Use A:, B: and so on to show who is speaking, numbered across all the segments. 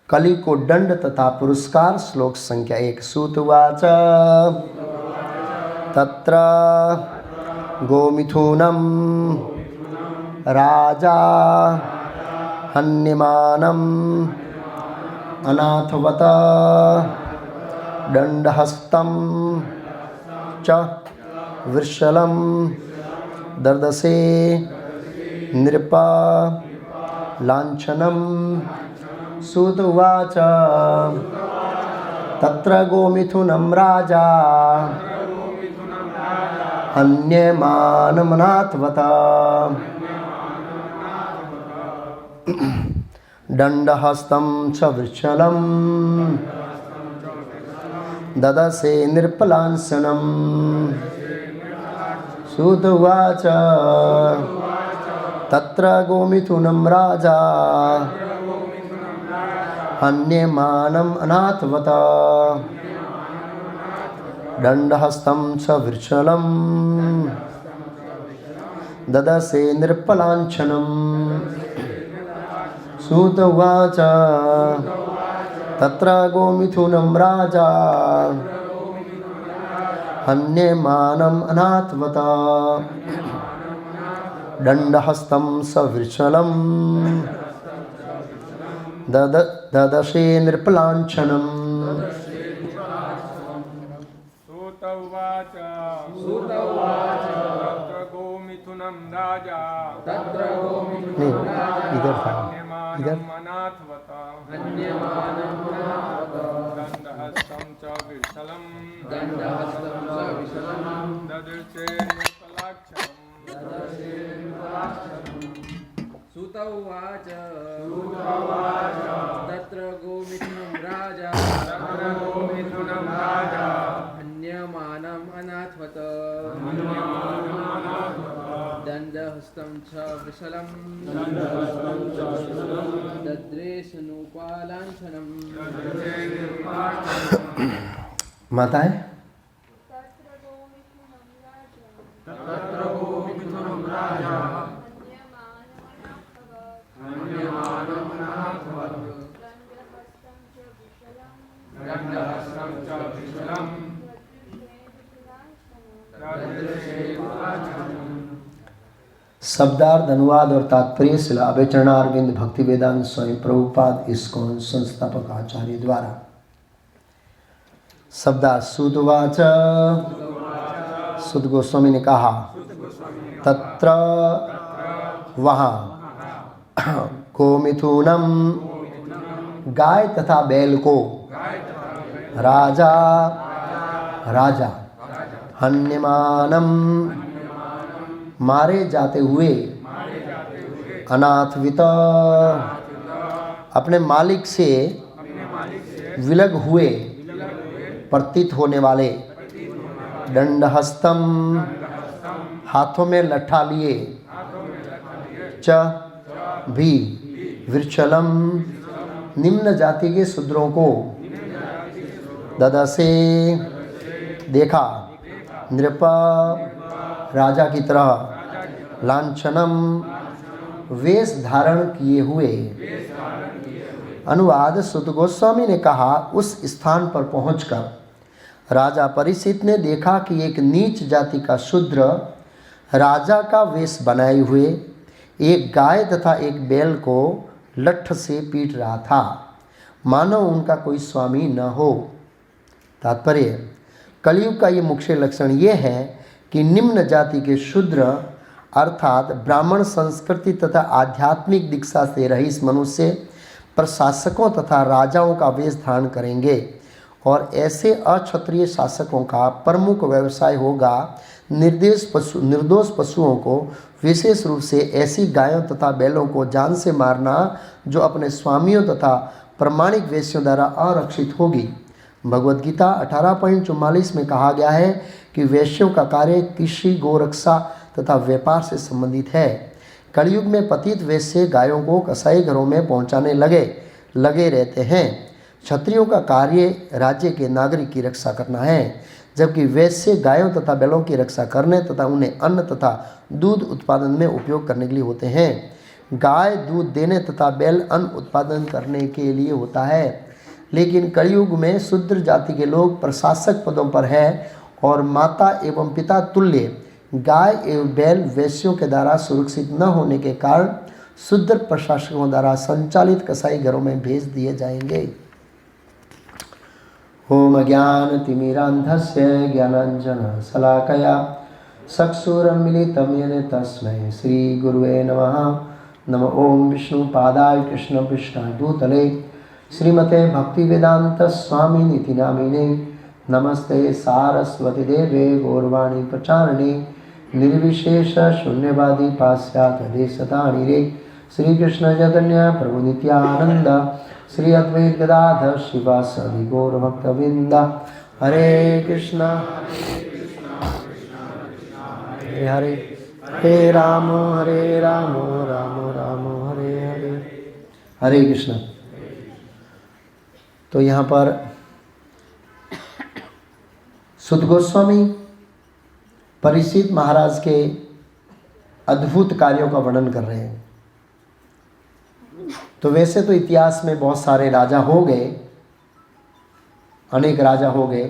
A: कली को दंड तथा पुरस्कार। श्लोक संख्या 1। सूतवाच तत्र गोमिथुनं राजा हन्यमानम् अनाथवत दंडहस्तं च वृषलं दर्दसे नृपा लांछनम्। सूत उवाच तत्र गोमिथुनं राजा हन्यमानमनाथवत दंडहस्तं च वृषलं ददसे नृपलांछनम्। सूत उवाच तत्र गोमिथुनं राजा हन्यमानम् अनाथवत दंडहस्तं च वृषलं ददसे नृपलांछनम्। सूत उवाच तत्र गोमिथुनं राजा हन्यमानम् अनाथवत दंडहस्तं स वृषलं ददसे नृपलांछनम्।
B: सूत उवाच तत्र गोमिथुनं राजा
A: इधर था इधर
B: अनाथवत दंडहस्तं च वृषलं ददसे नृपलांछनम्।
C: सूत उवाच तत्र गोमिथुनं राजा हन्यमानम् अनाथवत दंडहस्तं च वृषलं दद्रेषु नृपालांछनम्।
A: माताएं शब्दार्थ अनुवाद और तात्पर्य शिला अभयचरणारविंद भक्ति वेदांत स्वामी प्रभुपाद इस्कॉन संस्थापक आचार्य द्वारा। शब्दार्थ। सूत उवाच सुत गोस्वामी ने कहा तत्र वहाँ गोमिथुनम गाय तथा बैल को राजा राजा हन्यमानम मारे जाते हुए अनाथवित अपने मालिक से विलग हुए प्रतीत होने वाले दंडहस्तम हाथों में लट्ठा लिए च भी वृक्षलम निम्न जाति के शूद्रों को ददसे देखा नृपा राजा की तरह लांछनम वेश धारण किए हुए। अनुवाद। सुत गोस्वामी ने कहा उस स्थान पर पहुंचकर राजा परीक्षित ने देखा कि एक नीच जाति का शूद्र राजा का वेश बनाए हुए एक गाय तथा एक बैल को लठ से पीट रहा था, मानो उनका कोई स्वामी न हो। तात्पर्य। कलयुग का ये मुख्य लक्षण ये है कि निम्न जाति के शूद्र अर्थात ब्राह्मण संस्कृति तथा आध्यात्मिक दीक्षा से रहित मनुष्य प्रशासकों तथा राजाओं का वेश धारण करेंगे और ऐसे अक्षत्रिय शासकों का प्रमुख व्यवसाय होगा निर्दोष पशुओं को, विशेष रूप से ऐसी गायों तथा बैलों को जान से मारना जो अपने स्वामियों तथा प्रमाणिक वेश्यों द्वारा आरक्षित होगी। भगवद गीता 18.44 में कहा गया है कि वैश्यों का कार्य कृषि, गोरक्षा तथा व्यापार से संबंधित है। कलयुग में पतित वैश्य गायों को कसाई घरों में पहुंचाने लगे रहते हैं। क्षत्रियों का कार्य राज्य के नागरिक की रक्षा करना है, जबकि वैश्य गायों तथा बैलों की रक्षा करने तथा उन्हें अन्न तथा दूध उत्पादन में उपयोग करने के लिए होते हैं। गाय दूध देने तथा बैल अन्न उत्पादन करने के लिए होता है। लेकिन कलयुग में शूद्र जाति के लोग प्रशासक पदों पर है और माता एवं पिता तुल्य गाय एवं बैल वैश्यों के द्वारा सुरक्षित न होने के कारण शूद्र प्रशासकों द्वारा संचालित कसाई घरों में भेज दिए जाएंगे। ओम ज्ञानतिमिरान्धस्य ज्ञानाञ्जन शलाकया चक्षुरुन्मीलितं येन तस्मै श्रीगुरुवे नमः। नमो ओम विष्णुपादाय कृष्णपृष्ठाय भूतले श्रीमते भक्तिवेदांत स्वामिनिति नामिने नमस्ते सारस्वती देवे गौरवाणी प्रचारिणे निर्विशेष शून्यवादी पाश्चात्य देशतारिणे श्रीकृष्ण चैतन्य प्रभु नित्यानंद श्री अद्वैत गदाधर शिवासादि गौर भक्तवृंद। हरे कृष्णा हरे हरे हरे राम राम राम हरे हरे हरे कृष्ण। तो यहाँ पर सुत गोस्वामी परीक्षित महाराज के अद्भुत कार्यों का वर्णन कर रहे हैं। तो वैसे तो इतिहास में बहुत सारे राजा हो गए, अनेक राजा हो गए,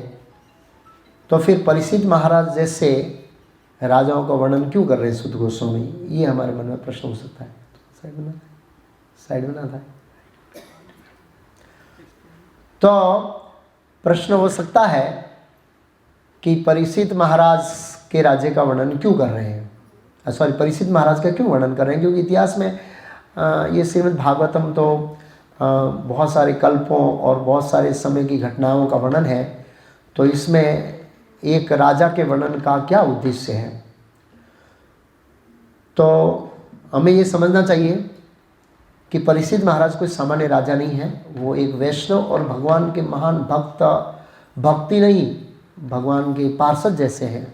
A: तो फिर परीक्षित महाराज जैसे राजाओं का वर्णन क्यों कर रहे हैं सुत गोस्वामी? ये हमारे मन में प्रश्न हो सकता है। साइड बना था। तो प्रश्न हो सकता है कि परीक्षित महाराज के राज्य का वर्णन क्यों कर रहे हैं, सॉरी परीक्षित महाराज का क्यों वर्णन कर रहे हैं? क्योंकि इतिहास में ये श्रीमद् भागवतम तो बहुत सारे कल्पों और बहुत सारे समय की घटनाओं का वर्णन है। तो इसमें एक राजा के वर्णन का क्या उद्देश्य है? तो हमें ये समझना चाहिए कि परीक्षित महाराज कोई सामान्य राजा नहीं है। वो एक वैष्णव और भगवान के महान भक्ति नहीं, भगवान के पार्षद जैसे हैं,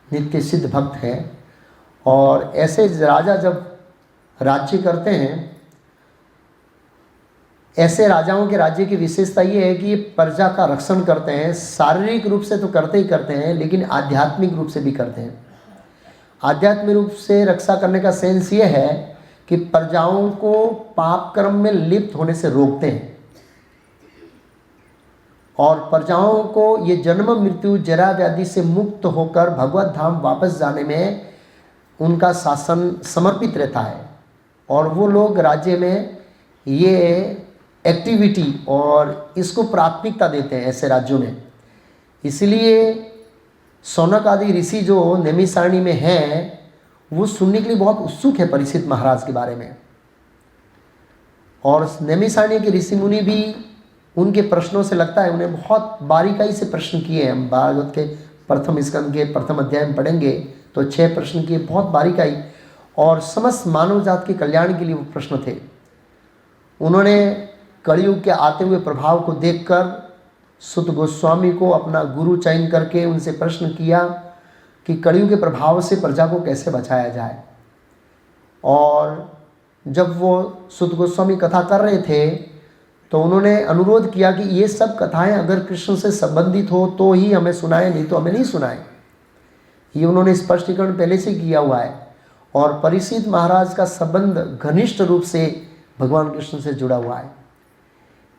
A: नित्य सिद्ध भक्त हैं। और ऐसे राजा जब राज्य करते हैं, ऐसे राजाओं के राज्य की विशेषता ये है कि ये प्रजा का रक्षण करते हैं। शारीरिक रूप से तो करते ही करते हैं, लेकिन आध्यात्मिक रूप से भी करते हैं। आध्यात्मिक रूप से रक्षा करने का सेंस ये है कि प्रजाओं को पाप कर्म में लिप्त होने से रोकते हैं और प्रजाओं को ये जन्म मृत्यु जरा व्याधि से मुक्त होकर भगवत धाम वापस जाने में उनका शासन समर्पित रहता है। और वो लोग राज्य में ये एक्टिविटी और इसको प्राथमिकता देते हैं ऐसे राज्यों में। इसलिए शौनक आदि ऋषि जो नैमिषारण्य में हैं, वो सुनने के लिए बहुत उत्सुक है परीक्षित महाराज के बारे में। और नैमिषारण्य के ऋषि मुनि भी उनके प्रश्नों से लगता है उन्हें बहुत बारीकाई से प्रश्न किए हैं। हम भागवत के प्रथम स्कंद के प्रथम अध्याय में पढ़ेंगे तो 6 प्रश्न किए, बहुत बारीकाई, और समस्त मानव जात के कल्याण के लिए वो प्रश्न थे। उन्होंने कलयुग के आते हुए प्रभाव को देखकर सुत गोस्वामी को अपना गुरु चयन करके उनसे प्रश्न किया कि कलयुग के प्रभाव से प्रजा को कैसे बचाया जाए। और जब वो सुत गोस्वामी कथा कर रहे थे तो उन्होंने अनुरोध किया कि ये सब कथाएं अगर कृष्ण से संबंधित हो तो ही हमें सुनाए, नहीं तो हमें नहीं सुनाए। ये उन्होंने स्पष्टीकरण पहले से किया हुआ है। और परीक्षित महाराज का संबंध घनिष्ठ रूप से भगवान कृष्ण से जुड़ा हुआ है।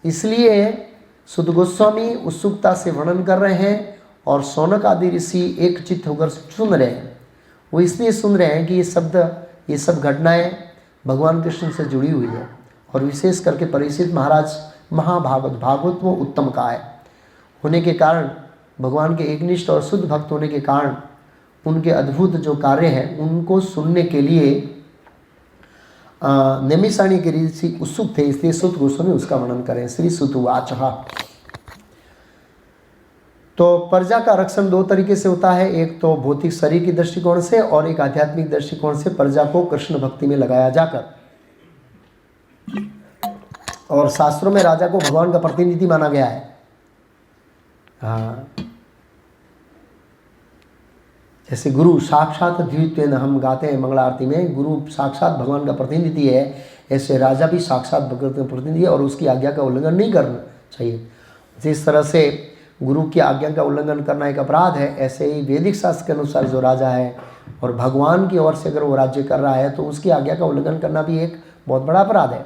A: इसलिए सुत गोस्वामी उत्सुकता से वर्णन कर रहे हैं और शौनक आदि ऋषि एक चित्त होकर सुन रहे हैं। वो इसलिए सुन रहे हैं कि ये सब घटनाएं भगवान कृष्ण से जुड़ी हुई है। और विशेष करके परीक्षित महाराज भागवत वो उत्तम का है होने के कारण, भगवान के एकनिष्ठ और शुद्ध भक्त होने के कारण उनके अद्भुत जो कार्य हैं उनको सुनने के लिए नैमिषारण्य के ऋषि उत्सुक थे। इसलिए सुत गोस्वामी उसका वर्णन करें। श्री सुत उवाच। तो प्रजा का रक्षण 2 तरीके से होता है, एक तो भौतिक शरीर की दृष्टिकोण से और एक आध्यात्मिक दृष्टिकोण से प्रजा को कृष्ण भक्ति में लगाया जाकर। और शास्त्रों में राजा को भगवान का प्रतिनिधि माना गया है। हाँ, जैसे गुरु साक्षात द्वित्वेन हम गाते हैं मंगला आरती में, गुरु साक्षात भगवान का प्रतिनिधि है, ऐसे राजा भी साक्षात भगवान का प्रतिनिधि है और उसकी आज्ञा का उल्लंघन नहीं करना चाहिए। जिस तरह से गुरु की आज्ञा का उल्लंघन करना एक अपराध है, ऐसे ही वैदिक शास्त्र के अनुसार जो राजा है और भगवान की ओर से अगर वो राज्य कर रहा है तो उसकी आज्ञा का उल्लंघन करना भी एक बहुत बड़ा अपराध है।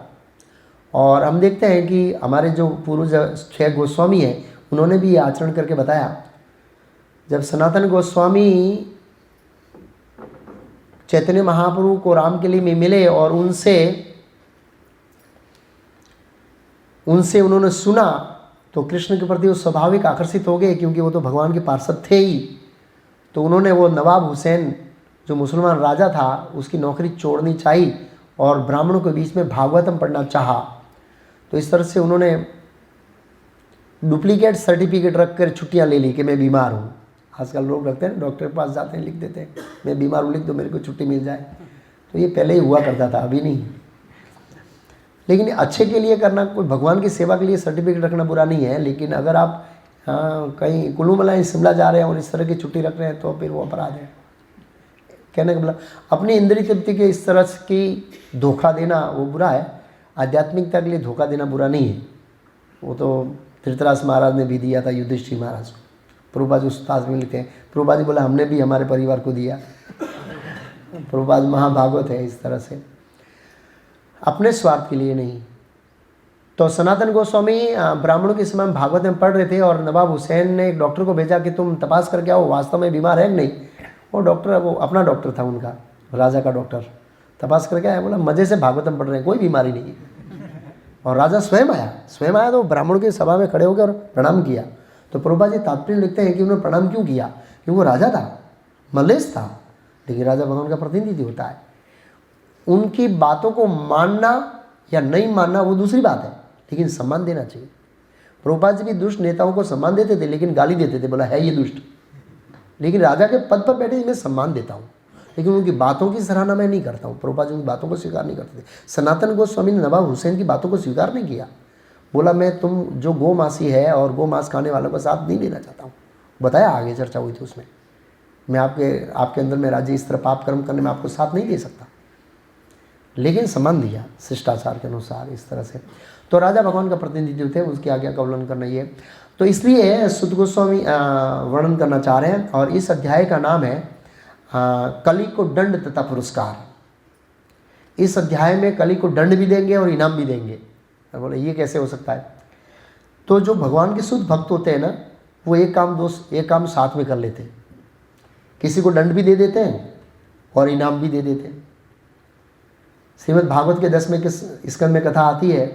A: और हम देखते हैं कि हमारे जो पूर्वज 6 गोस्वामी हैं उन्होंने भी ये आचरण करके बताया। जब सनातन गोस्वामी चैतन्य महाप्रभु को रामकेली में मिले और उनसे उन्होंने सुना तो कृष्ण के प्रति वो स्वाभाविक आकर्षित हो गए, क्योंकि वो तो भगवान के पार्षद थे ही। तो उन्होंने वो नवाब हुसैन जो मुसलमान राजा था उसकी नौकरी छोड़नी चाहिए और ब्राह्मणों के बीच में भागवतम पढ़ना चाहा। तो इस तरह से उन्होंने डुप्लीकेट सर्टिफिकेट रख कर छुट्टियाँ ले ली कि मैं बीमार हूँ। आजकल लोग रखते हैं, डॉक्टर के पास जाते हैं, लिख देते हैं मैं बीमार हूँ, लिख दो मेरे को छुट्टी मिल जाए। तो ये पहले ही हुआ करता था, अभी नहीं। लेकिन अच्छे के लिए करना, कोई भगवान की सेवा के लिए सर्टिफिकेट रखना बुरा नहीं है, लेकिन अगर आप कहीं कुल्लू मनाली शिमला जा रहे हैं और इस तरह की छुट्टी रख रहे हैं तो फिर वो अपराध है। कहने का मतलब अपनी इंद्रिय तृप्ति के इस तरह की धोखा देना वो बुरा है, आध्यात्मिकता के लिए धोखा देना बुरा नहीं है। वो तो धृतराष्ट्र महाराज ने भी दिया था युधिष्ठिर महाराज को। प्रभुपाद उस्ताद में लिखते हैं, प्रभुपाद जी बोला हमने भी हमारे परिवार को दिया। प्रभुपाद महाभागवत है इस तरह से, अपने स्वार्थ के लिए नहीं। तो सनातन गोस्वामी ब्राह्मणों के समय भागवत में पढ़ रहे थे और नवाब हुसैन ने एक डॉक्टर को भेजा कि तुम तपास करके आओ वास्तव में बीमार है कि नहीं। वो डॉक्टर, वो अपना डॉक्टर था उनका, राजा का डॉक्टर, तपास करके आया, बोला मज़े से भागवतम पढ़ रहे हैं, कोई बीमारी नहीं। और राजा स्वयं आया तो ब्राह्मणों की सभा में खड़े हो गए और प्रणाम किया। तो प्रभुपाद जी तात्पर्य लिखते हैं कि उन्होंने प्रणाम क्यों किया, क्योंकि वो राजा था, मल्लेश था, लेकिन राजा भगवान का प्रतिनिधि होता है। उनकी बातों को मानना या नहीं मानना वो दूसरी बात है, लेकिन सम्मान देना चाहिए। प्रभुपाद जी भी दुष्ट नेताओं को सम्मान देते थे लेकिन गाली देते थे, बोला है ये दुष्ट। लेकिन राजा के पद पर बैठे मैं सम्मान देता हूँ, लेकिन उनकी बातों की सराहना मैं नहीं करता हूँ। प्रभुपाद जी उनकी बातों को स्वीकार नहीं करते थे। सनातन गोस्वामी ने नवाब हुसैन की बातों को स्वीकार नहीं किया, बोला मैं तुम जो गौ मासी है और गौ मांस खाने वालों का साथ नहीं देना चाहता हूँ। बताया, आगे चर्चा हुई थी उसमें, मैं आपके अंदर में राज्य इस तरह पाप कर्म करने में आपको साथ नहीं दे सकता, लेकिन सम्मान दिया शिष्टाचार के अनुसार इस तरह से। तो राजा भगवान का प्रतिनिधि थे, उसकी आज्ञा का उल्लंघन करना ये। तो इसलिए सुत गोस्वामी वर्णन करना चाह रहे हैं और इस अध्याय का नाम है कली को दंड तथा पुरस्कार। इस अध्याय में कली को दंड भी देंगे और इनाम भी देंगे। बोले ये कैसे हो सकता है। तो जो भगवान के शुद्ध भक्त होते हैं ना, वो एक काम साथ में कर लेते हैं, किसी को दंड भी दे देते हैं और इनाम भी दे देते हैं। श्रीमद् भागवत के 10वें के स्कंद में कथा आती है,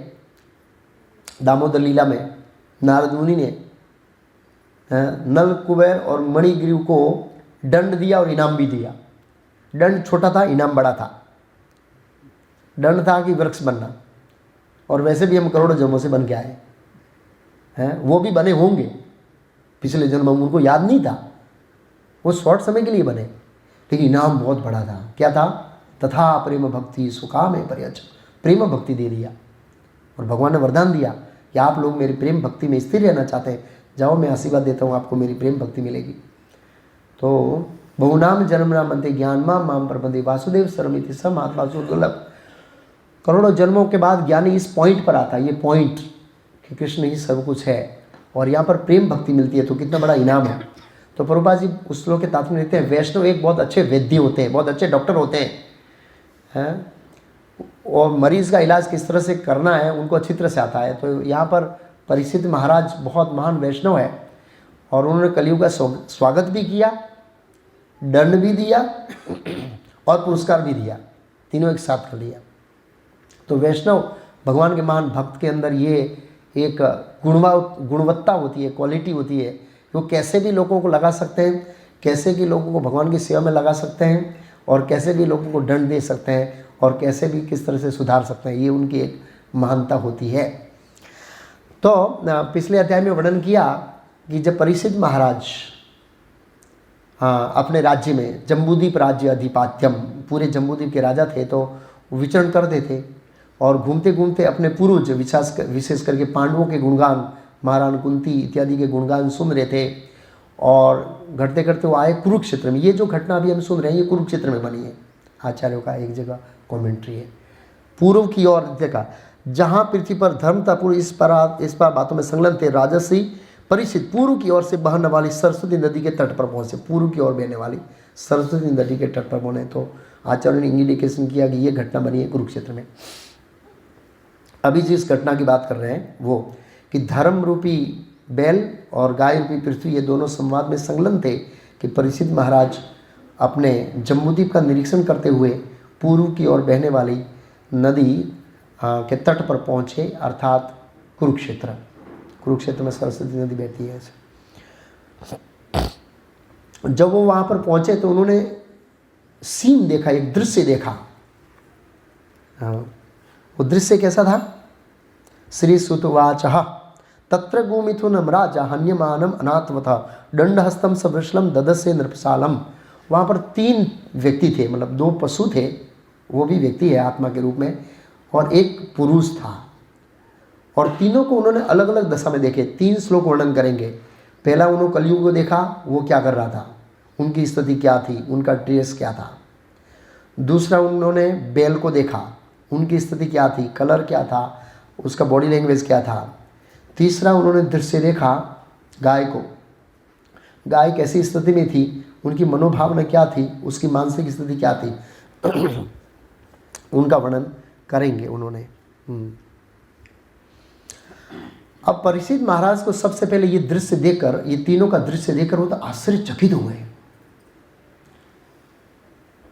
A: दामोदर लीला में नारद मुनि ने नल कुबेर और मणिग्रीव को दंड दिया और इनाम भी दिया। दंड छोटा था, इनाम बड़ा था। दंड था कि वृक्ष बनना, और वैसे भी हम करोड़ों जन्मों से बन के आए हैं, वो भी बने होंगे पिछले जन्म, उनको याद नहीं था, वो शॉर्ट समय के लिए बने, लेकिन इनाम बहुत बड़ा था। क्या था? तथा प्रेम भक्ति सुकाम है पर्यच, प्रेम भक्ति दे दिया। और भगवान ने वरदान दिया कि आप लोग मेरी प्रेम भक्ति में स्थिर रहना चाहते हैं, जाओ मैं आशीर्वाद देता हूँ, आपको मेरी प्रेम भक्ति मिलेगी। तो बहुनाम जन्म नाम अंते ज्ञान माम प्रबंधे वासुदेव सर्वमिति सम आत्मा दुर्लभ। करोड़ों जन्मों के बाद ज्ञानी इस पॉइंट पर आता है, ये पॉइंट कि कृष्ण ही सब कुछ है और यहाँ पर प्रेम भक्ति मिलती है, तो कितना बड़ा इनाम है। तो प्रभुपाद जी उस श्लोक के तात्पर्य देते हैं, वैष्णव एक बहुत अच्छे वैद्य होते हैं, बहुत अच्छे डॉक्टर होते हैं, और मरीज का इलाज किस तरह से करना है उनको अच्छी तरह से आता है। तो यहाँ पर परीक्षित महाराज बहुत महान वैष्णव है और उन्होंने कलियुग का स्वागत भी किया, दंड भी दिया और पुरस्कार भी दिया, तीनों एक साथ कर लिया। तो वैष्णव भगवान के महान भक्त के अंदर ये एक गुणवत्ता होती है, क्वालिटी होती है, वो कैसे भी लोगों को लगा सकते हैं, कैसे भी लोगों को भगवान की सेवा में लगा सकते हैं, और कैसे भी लोगों को दंड दे सकते हैं, और कैसे भी किस तरह से सुधार सकते हैं, ये उनकी एक महानता होती है। तो पिछले अध्याय में वर्णन किया कि जब परीक्षित महाराज अपने राज्य में जम्बूद्वीप राज्य अधिपात्यम, पूरे जम्बूद्वीप के राजा थे, तो विचरण करते थे और घूमते घूमते अपने पूर्वज विशेष करके पांडवों के गुणगान, महारानी कुंती इत्यादि के गुणगान सुन रहे थे। और घटते घटते वो आए कुरुक्षेत्र में। ये जो घटना अभी हम सुन रहे हैं ये कुरुक्षेत्र में बनी है, आचार्यों का एक जगह कॉमेंट्री है। पूर्व की ओर देखा, जहाँ पृथ्वी पर धर्म था पूर्व, इस पर बातों में संलग्न थे राजसी परीक्षित पूर्व की ओर से बहने वाली सरस्वती नदी के तट पर पहुंचे। पूर्व की ओर बहने वाली सरस्वती नदी के तट पर पहुंचे तो आचार्य ने इंडिकेशन किया कि ये घटना बनी है कुरुक्षेत्र में। अभी जिस घटना की बात कर रहे हैं वो कि धर्म रूपी बैल और गाय रूपी पृथ्वी ये दोनों संवाद में संलग्न थे कि परीक्षित महाराज अपने जम्बूद्वीप का निरीक्षण करते हुए पूर्व की ओर बहने वाली नदी के तट पर पहुँचे, अर्थात कुरुक्षेत्र। कुरुक्षेत्र में सरस्वती नदी बहती है ऐसे। जब वो वहाँ पर पहुँचे तो उन्होंने सीन देखा, एक दृश्य देखा। वो दृश्य कैसा था? श्री सुतवाच तत्र गोमिथुनम राजा हन्यमानम अनाथवतः दंडहस्तम सवृषलम ददस्य नृपशालम। वहाँ पर 3 व्यक्ति थे, मतलब 2 पशु थे, वो भी व्यक्ति है आत्मा के रूप में, और एक पुरुष था। और तीनों को उन्होंने अलग अलग दशा में देखे। 3 श्लोक वर्णन करेंगे। पहला उन्होंने कलयुग को देखा, वो क्या कर रहा था, उनकी स्थिति क्या थी, उनका ड्रेस क्या था। दूसरा उन्होंने बैल को देखा, उनकी स्थिति क्या थी, कलर क्या था, उसका बॉडी लैंग्वेज क्या था। तीसरा उन्होंने दृश्य देखा गाय को, गाय कैसी स्थिति में थी, उनकी मनोभावना क्या थी, उसकी मानसिक स्थिति क्या थी, उनका वर्णन करेंगे उन्होंने। अब परीक्षित महाराज को सबसे पहले ये दृश्य देखकर, ये तीनों का दृश्य देखकर वो तो आश्चर्यचकित हो गए।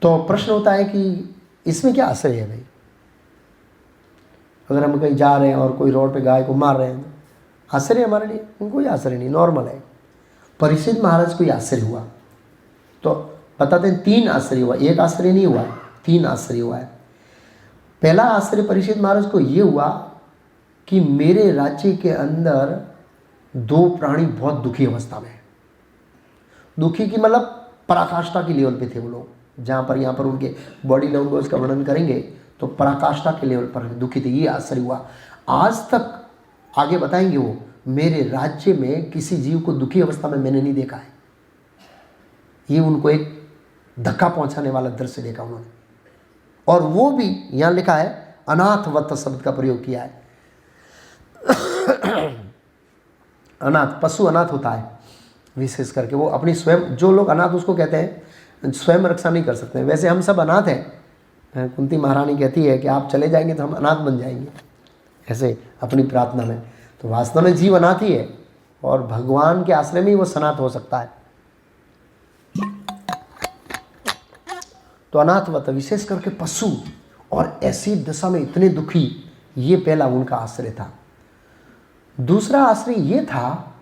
A: तो प्रश्न होता है कि इसमें क्या आश्चर्य है भाई? अगर हम कहीं जा रहे हैं और कोई रोड पे गाय को मार रहे हैं तो आश्चर्य हमारे लिए? उनको कोई आश्चर्य नहीं, नॉर्मल है। परीक्षित महाराज को आश्चर्य हुआ। तो बताते हैं 3 आश्चर्य हुआ, एक आश्चर्य नहीं हुआ, 3 आश्चर्य हुआ है। पहला आश्चर्य परीक्षित महाराज को ये हुआ कि मेरे राज्य के अंदर 2 प्राणी बहुत दुखी अवस्था में है। दुखी की मतलब पराकाष्ठा की लेवल पे थे वो लोग, जहाँ पर यहाँ पर उनके बॉडी लैंग्वेज का वर्णन करेंगे तो पराकाष्ठा के लेवल पर दुखी थे। ये आश्चर्य हुआ। आज तक आगे बताएंगे वो, मेरे राज्य में किसी जीव को दुखी अवस्था में मैंने नहीं देखा है। ये उनको एक धक्का पहुंचाने वाला दृश्य देखा उन्होंने। और वो भी यहाँ लिखा है अनाथवत शब्द का प्रयोग किया है। अनाथ, पशु अनाथ होता है विशेष करके, वो अपनी स्वयं, जो लोग अनाथ उसको कहते हैं स्वयं रक्षा नहीं कर सकते। वैसे हम सब अनाथ हैं। कुंती महारानी कहती है कि आप चले जाएंगे तो हम अनाथ बन जाएंगे, ऐसे अपनी प्रार्थना में। तो वास्तव में जीव अनाथ ही है और भगवान के आश्रय में ही वो सनाथ हो सकता है। तो अनाथवत विशेष करके पशु, और ऐसी दशा में इतने दुखी, ये पहला उनका आश्रय था। दूसरा आश्रय ये था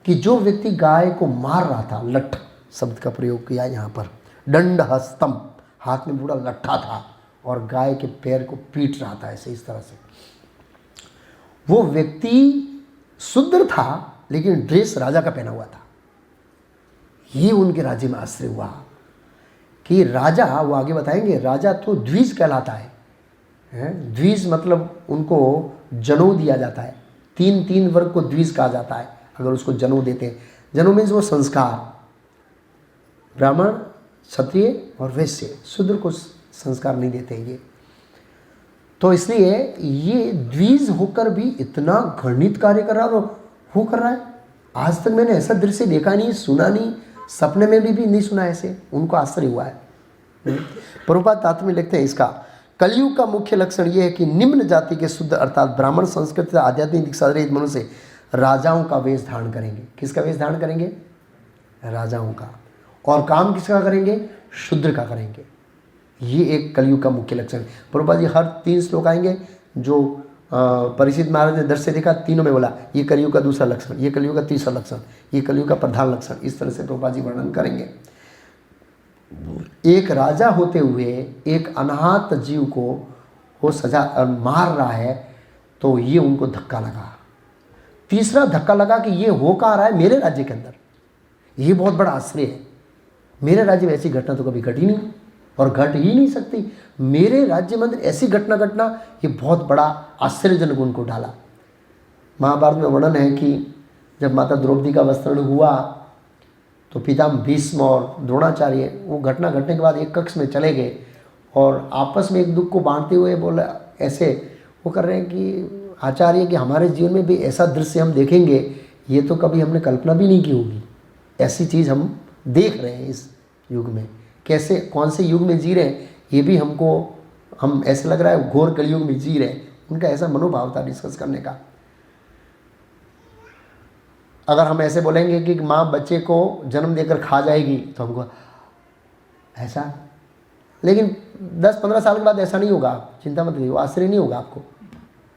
A: कि जो व्यक्ति गाय को मार रहा था, लठ शब्द का प्रयोग किया यहाँ पर, दंड हस्तम, हाथ में बूढ़ा लट्ठा था और गाय के पैर को पीट रहा था ऐसे, इस तरह से। वो व्यक्ति शूद्र था लेकिन ड्रेस राजा का पहना हुआ था। ये उनके राज्य में आश्रय हुआ कि राजा, वो आगे बताएंगे, राजा तो द्विज कहलाता है। द्विज मतलब उनको जनेऊ दिया जाता है। 3 वर्ग को द्विज कहा जाता है अगर उसको जनेऊ देते हैं। जनेऊ मीन्स वो संस्कार, ब्राह्मण, क्षत्रिय और वैश्य, शूद्र को संस्कार नहीं देते ये। तो इसलिए ये द्विज होकर भी इतना घृणित कार्य कर रहा है, और वो कर रहा है। आज तक मैंने ऐसा दृश्य देखा नहीं, सुना नहीं, सपने में भी नहीं सुना ऐसे। उनको आश्चर्य हुआ है। प्रभुपाद तात्पर्य में लिखते हैं इसका, कलयुग का मुख्य लक्षण यह है कि निम्न जाति के शुद्ध अर्थात ब्राह्मण संस्कृत आध्यात्मिक दीक्षा रहित मनुष्य राजाओं का वेश धारण करेंगे। किसका वेश धारण करेंगे? राजाओं का। और काम किसका करेंगे? शूद्र का करेंगे। ये एक कलयुग का मुख्य लक्षण है। प्रभुपाद जी हर 3 श्लोक आएंगे जो परीक्षित महाराज ने दृश्य देखा, तीनों में बोला ये कलयुग का दूसरा लक्षण, ये कलयुग का तीसरा लक्षण, ये कलयुग का प्रधान लक्षण। इस तरह से प्रभुपाद जी वर्णन करेंगे। एक राजा होते हुए एक अनाथ जीव को वो सजा मार रहा है, तो ये उनको धक्का लगा। तीसरा धक्का लगा कि ये हो कहाँ रहा है मेरे राज्य के अंदर। ये बहुत बड़ा आश्चर्य है। मेरे राज्य में ऐसी घटना तो कभी घटी नहीं और घट ही नहीं सकती। मेरे राज्य में अंदर ऐसी घटना घटना, ये बहुत बड़ा आश्चर्यजनक उनको डाला। महाभारत में वर्णन है कि जब माता द्रौपदी का वस्त्रण हुआ तो पितामह भीष्म और द्रोणाचार्य वो घटना घटने के बाद एक कक्ष में चले गए और आपस में एक दुख को बांटते हुए बोला, ऐसे वो कर रहे हैं कि आचार्य कि हमारे जीवन में भी ऐसा दृश्य हम देखेंगे, ये तो कभी हमने कल्पना भी नहीं की होगी। ऐसी चीज़ हम देख रहे हैं इस युग में, कैसे कौन से युग में जी रहे हैं ये भी हम ऐसे लग रहा है घोर कलयुग में जी रहे हैं। उनका ऐसा मनोभाव था डिस्कस करने का। अगर हम ऐसे बोलेंगे कि माँ बच्चे को जन्म देकर खा जाएगी तो हमको ऐसा, लेकिन 10-15 साल के बाद ऐसा नहीं होगा, आप चिंता मत करिए, वो आश्चर्य नहीं होगा आपको।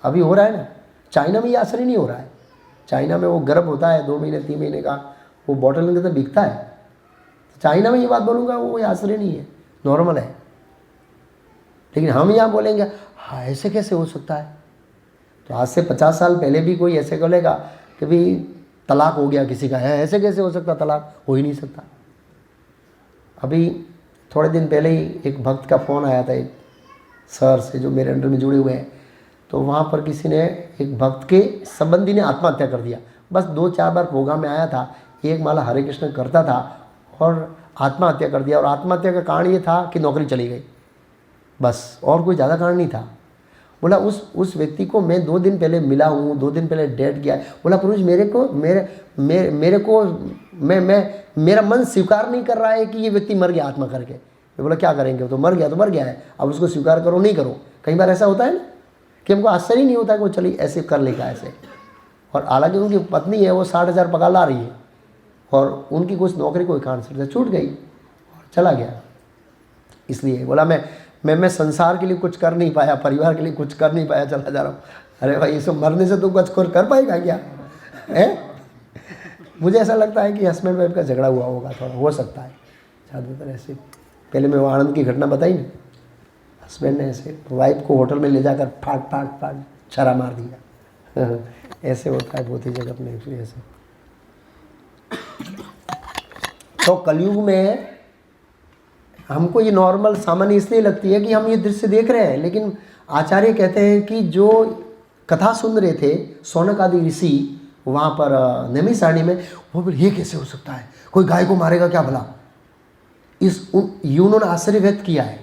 A: अभी हो रहा है ना, चाइना में ये आश्चर्य नहीं हो रहा है। चाइना में वो गर्भ होता है 2 महीने 3 महीने का, वो बॉटल के अंदर बिकता है। चाइना में ये बात बोलूँगा वो कोई आश्चर्य नहीं है, नॉर्मल है। लेकिन हम यहाँ बोलेंगे हाँ ऐसे कैसे हो सकता है, तो आज से 50 साल पहले भी कोई ऐसे बोलेगा कि भाई तलाक हो गया किसी का, है ऐसे कैसे हो सकता, तलाक हो ही नहीं सकता। अभी थोड़े दिन पहले ही एक भक्त का फ़ोन आया था एक सर से जो मेरे अंडर में जुड़े हुए हैं, तो वहाँ पर किसी ने, एक भक्त के संबंधी ने आत्महत्या कर दिया। बस 2-4 बार प्रोग्राम में आया था, एक माला हरे कृष्ण करता था और आत्महत्या कर दिया। और आत्महत्या का कारण ये था कि नौकरी चली गई, बस, और कोई ज़्यादा कारण नहीं था। बोला उस व्यक्ति को मैं 2 दिन पहले मिला हूँ, 2 दिन पहले डेट किया है। बोला पुरुष मेरे को मेरा मन स्वीकार नहीं कर रहा है कि ये व्यक्ति मर गया आत्मा करके। मैं बोला क्या करेंगे, वो तो मर गया है, अब उसको स्वीकार करो नहीं करो। कई बार ऐसा होता है ना कि हमको आश्चर्य नहीं होता कि वो चली ऐसे कर लेगा ऐसे। और हालांकि उनकी पत्नी है, वो 60,000 पगार ला रही है और उनकी कुछ नौकरी कोई कारण से छूट गई और चला गया। इसलिए बोला मैं संसार के लिए कुछ कर नहीं पाया, परिवार के लिए कुछ कर नहीं पाया, चला जा रहा हूँ। अरे भाई इसको मरने से तुम कुछ कर पाएगा क्या है? मुझे ऐसा लगता है कि हस्बैंड वाइफ का झगड़ा हुआ होगा, थोड़ा हो सकता है ज़्यादातर ऐसे। पहले मैं वो आनंद की घटना बताई ना, हस्बैंड ने ऐसे वाइफ को होटल में ले जाकर फाट छरा मार दिया। ऐसे होता है बहुत ही जगह अपने ऐसे। तो कलयुग में हमको ये नॉर्मल सामान्य इसलिए लगती है कि हम ये दृश्य देख रहे हैं, लेकिन आचार्य कहते हैं कि जो कथा सुन रहे थे शौनक आदि ऋषि वहाँ पर नैमिषारण्य में, वो बोले ये कैसे हो सकता है, कोई गाय को मारेगा क्या भला। उन्होंने आश्चर्य व्यक्त किया है,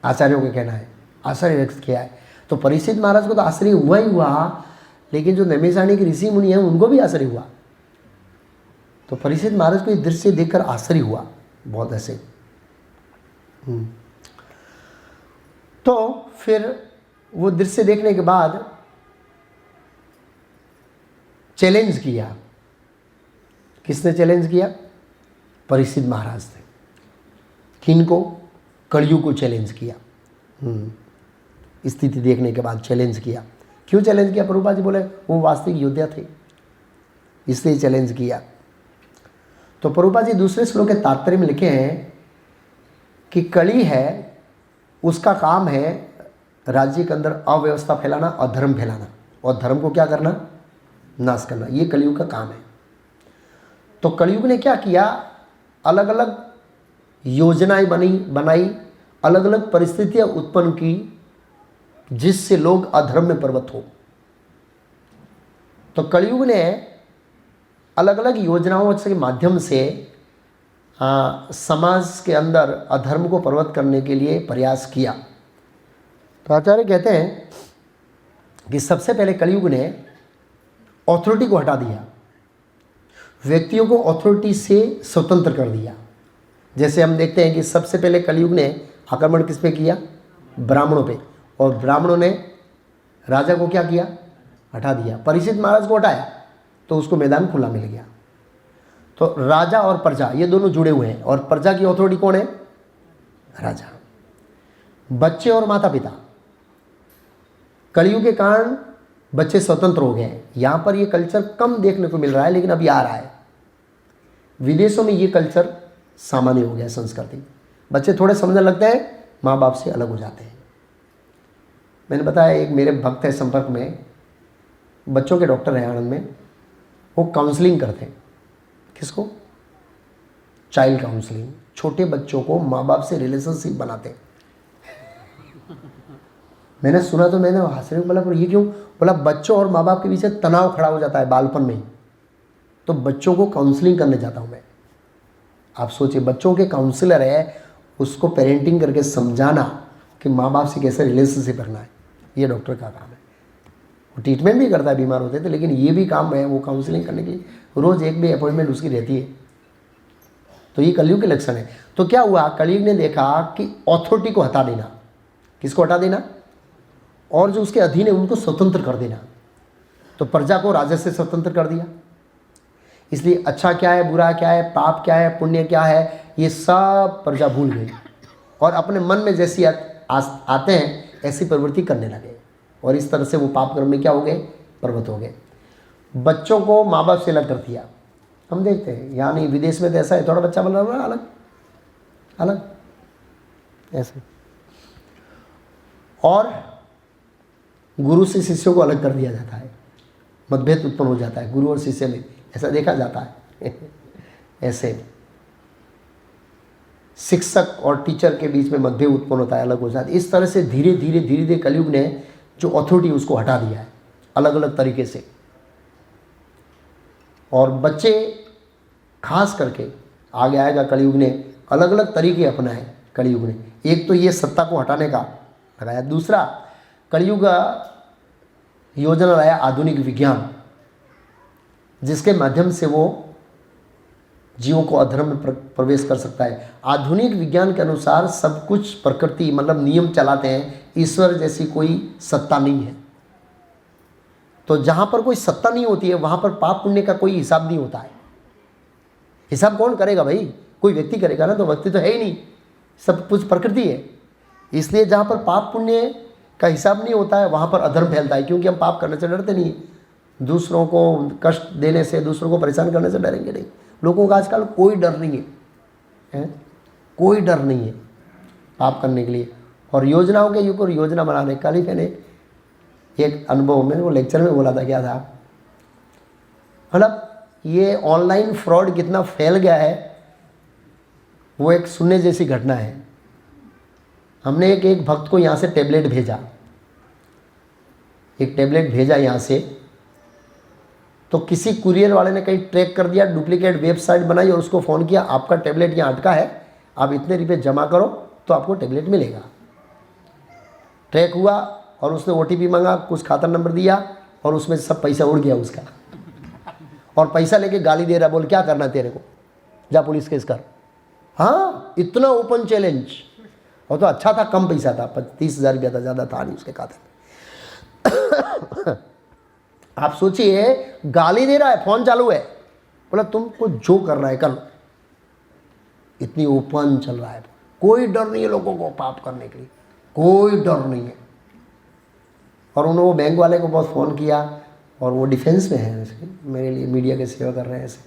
A: आचार्यों का कहना है आश्चर्य व्यक्त किया है। तो परीक्षित महाराज को तो आश्चर्य हुआ ही हुआ, लेकिन जो नैमिषारण्य के ऋषि मुनि हैं उनको भी आश्चर्य हुआ। तो परीक्षित महाराज को ये दृश्य देखकर आश्चर्य हुआ बहुत ऐसे। तो फिर वो दृश्य देखने के बाद चैलेंज किया। किसने चैलेंज किया? परीक्षित महाराज ने। किनको? कलयुग को चैलेंज किया। स्थिति देखने के बाद चैलेंज किया। क्यों चैलेंज किया? प्रभुपाद जी बोले वो वास्तविक योद्धा थे इसलिए चैलेंज किया। तो प्रभुपाद जी दूसरे श्लोक के तात्पर्य में लिखे हैं कि कली है, उसका काम है राज्य के अंदर अव्यवस्था फैलाना, अधर्म फैलाना, और धर्म को क्या करना? नाश करना। ये कलयुग का काम है। तो कलयुग ने क्या किया? अलग अलग योजनाएं बनाई, अलग अलग परिस्थितियां उत्पन्न की जिससे लोग अधर्म में प्रवृत्त हो। तो कलयुग ने अलग अलग योजनाओं के माध्यम से समाज के अंदर अधर्म को प्रवृत्त करने के लिए प्रयास किया। तो आचार्य कहते हैं कि सबसे पहले कलयुग ने अथॉरिटी को हटा दिया, व्यक्तियों को अथॉरिटी से स्वतंत्र कर दिया। जैसे हम देखते हैं कि सबसे पहले कलयुग ने आक्रमण किस पे किया? ब्राह्मणों पे, और ब्राह्मणों ने राजा को क्या किया? हटा दिया। परीक्षित महाराज को हटाया तो उसको मैदान खुला मिल गया। तो राजा और प्रजा ये दोनों जुड़े हुए हैं, और प्रजा की अथॉरिटी कौन है? राजा। बच्चे और माता पिता, कलयुग के कारण बच्चे स्वतंत्र हो गए हैं। यहाँ पर ये कल्चर कम देखने को मिल रहा है, लेकिन अभी आ रहा है। विदेशों में ये कल्चर सामान्य हो गया, संस्कृति। बच्चे थोड़े समझने लगते हैं, माँ बाप से अलग हो जाते हैं। मैंने बताया एक मेरे भक्त है संपर्क में, बच्चों के डॉक्टर हैं आनंद में, वो काउंसलिंग करते हैं। किसको? Child counselling. छोटे बच्चों को माँ बाप से रिलेशनशिप बनाते हैं। मैंने सुना तो मैंने हंसने को बोला, पर ये क्यों? बोला बच्चों और माँ बाप के बीच तनाव खड़ा हो जाता है बालपन में ही, तो बच्चों को काउंसलिंग करने जाता हूँ मैं। आप सोचिए, बच्चों के काउंसलर है, उसको पेरेंटिंग करके समझाना कि माँ बाप से कैसे रिलेशनशिप रखना है, ये डॉक्टर का काम है। वो ट्रीटमेंट भी करता है बीमार होते थे, लेकिन ये भी काम है वो काउंसलिंग करने के लिए रोज़ एक भी अपॉइंटमेंट उसकी रहती है। तो ये कलयुग के लक्षण है। तो क्या हुआ, कलयुग ने देखा कि अथॉरिटी को हटा देना, किसको हटा देना, और जो उसके अधीन है उनको स्वतंत्र कर देना। तो प्रजा को राजा से स्वतंत्र कर दिया। इसलिए अच्छा क्या है, बुरा क्या है, पाप क्या है, पुण्य क्या है, ये सब प्रजा भूल गई और अपने मन में जैसी आते हैं ऐसी प्रवृत्ति करने लगे, और इस तरह से वो पाप कर्म में क्या हो गए, प्रवृत्त हो गए। बच्चों को माँ बाप से अलग कर दिया। हम देखते हैं, यहाँ नहीं विदेश में तो ऐसा है, थोड़ा बच्चा बन रहा है अलग अलग ऐसे, और गुरु से शिष्यों को अलग कर दिया जाता है, मतभेद उत्पन्न हो जाता है गुरु और शिष्य में, ऐसा देखा जाता है। ऐसे शिक्षक और टीचर के बीच में मतभेद उत्पन्न होता है, अलग हो जाता है। इस तरह से धीरे धीरे कलयुग ने जो अथॉरिटी उसको हटा दिया है अलग अलग तरीके से। और बच्चे खास करके आगे आएगा, कलयुग ने अलग अलग तरीके अपनाए। कलयुग ने एक तो ये सत्ता को हटाने का लगाया, दूसरा कलयुग योजना लाया आधुनिक विज्ञान, जिसके माध्यम से वो जीवों को अधर्म में प्रवेश कर सकता है। आधुनिक विज्ञान के अनुसार सब कुछ प्रकृति मतलब नियम चलाते हैं, ईश्वर जैसी कोई सत्ता नहीं है। तो जहाँ पर कोई सत्ता नहीं होती है वहाँ पर पाप पुण्य का कोई हिसाब नहीं होता है। हिसाब कौन करेगा भाई, कोई व्यक्ति करेगा ना, तो व्यक्ति तो है ही नहीं, सब कुछ प्रकृति है। इसलिए जहाँ पर पाप पुण्य का हिसाब नहीं होता है वहाँ पर अधर्म फैलता है, क्योंकि हम पाप करने से डरते नहीं, दूसरों को कष्ट देने से, दूसरों को परेशान करने से डरेंगे नहीं। लोगों का आजकल कोई डर नहीं है, कोई डर नहीं है पाप करने के लिए। और योजनाओं के युग और योजना बनाने, कल ही मैंने एक अनुभव मैंने वो लेक्चर में बोला था, क्या था, मतलब ये ऑनलाइन फ्रॉड कितना फैल गया है वो एक सुनने जैसी घटना है। हमने एक भक्त को यहाँ से टेबलेट भेजा, एक टेबलेट भेजा यहाँ से, तो किसी कुरियर वाले ने कहीं ट्रैक कर दिया, डुप्लीकेट वेबसाइट बनाई और उसको फ़ोन किया, आपका टेबलेट यहाँ अटका है, आप इतने रुपये जमा करो तो आपको टेबलेट मिलेगा। ट्रैक हुआ और उसने OTP मांगा, कुछ खाता नंबर दिया और उसमें सब पैसा उड़ गया उसका, और पैसा लेके गाली दे रहा, बोल क्या करना तेरे को, जा पुलिस केस कर। हाँ, इतना ओपन चैलेंज। और तो अच्छा था, कम पैसा था, 30,000 रुपया था, ज़्यादा था नहीं उसके खाते में। आप सोचिए, गाली दे रहा है, फ़ोन चालू है, बोला तुमको जो करना है कर लो। इतनी ओपन चल रहा है, कोई डर नहीं है लोगों को पाप करने के लिए, कोई डर नहीं है। और उन्होंने वो बैंक वाले को बहुत फ़ोन किया, और वो डिफेंस में है वैसे, मेरे लिए मीडिया की सेवा कर रहे हैं ऐसे।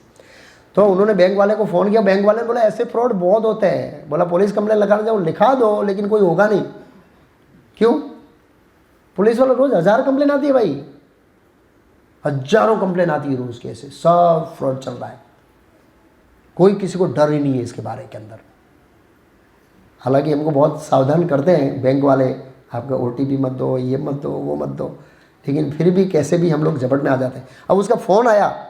A: तो उन्होंने बैंक वाले को फ़ोन किया, बैंक वाले ने बोला ऐसे फ्रॉड बहुत होते हैं, बोला पुलिस कंप्लेन लगाने जाओ, लिखा दो, लेकिन कोई होगा नहीं। क्यों? पुलिस वाला रोज़ 1000 कंप्लेन आती है भाई, हजारों कंप्लेन आती है रोज़ के, ऐसे सब फ्रॉड चल रहा है, कोई किसी को डर ही नहीं है इसके बारे के अंदर। हालांकि हमको बहुत सावधान करते हैं बैंक वाले, आपका OTP मत दो, ये मत दो, वो मत दो, लेकिन फिर भी कैसे भी हम लोग झपट में आ जाते हैं। अब उसका फ़ोन आया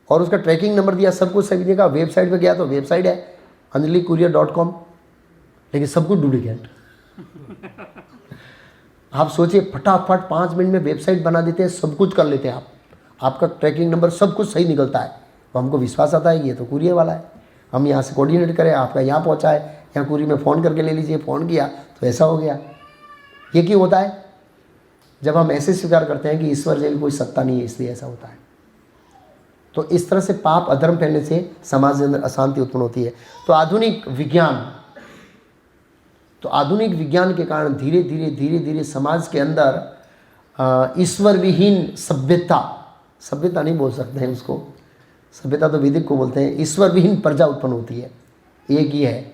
A: और उसका ट्रैकिंग नंबर दिया, सब कुछ सही देखा, वेबसाइट पे गया तो वेबसाइट है anjalicourier.com, लेकिन सब कुछ डुप्लीकेट। आप सोचिए, फटाफट 5 मिनट में वेबसाइट बना देते हैं, सब कुछ कर लेते हैं आप, आपका ट्रैकिंग नंबर सब कुछ सही निकलता है। तो हमको विश्वास आता है कि ये तो कुरियर वाला है, हम यहाँ से कोऑर्डिनेट करें, आपका यहाँ पहुँचा है, यहाँ कुरियर में फ़ोन करके ले लीजिए, फ़ोन किया तो ऐसा हो गया। ये क्यों होता है? जब हम ऐसे स्वीकार करते हैं कि ईश्वर जैसी कोई सत्ता नहीं है, इसलिए ऐसा होता है। तो इस तरह से पाप अधर्म फैलने से समाज के अंदर अशांति उत्पन्न होती है। तो आधुनिक विज्ञान के कारण धीरे धीरे समाज के अंदर ईश्वर विहीन सभ्यता नहीं बोल सकते हैं उसको, सभ्यता तो वैदिक को बोलते हैं, ईश्वर विहीन प्रजा उत्पन्न होती है। एक ये है।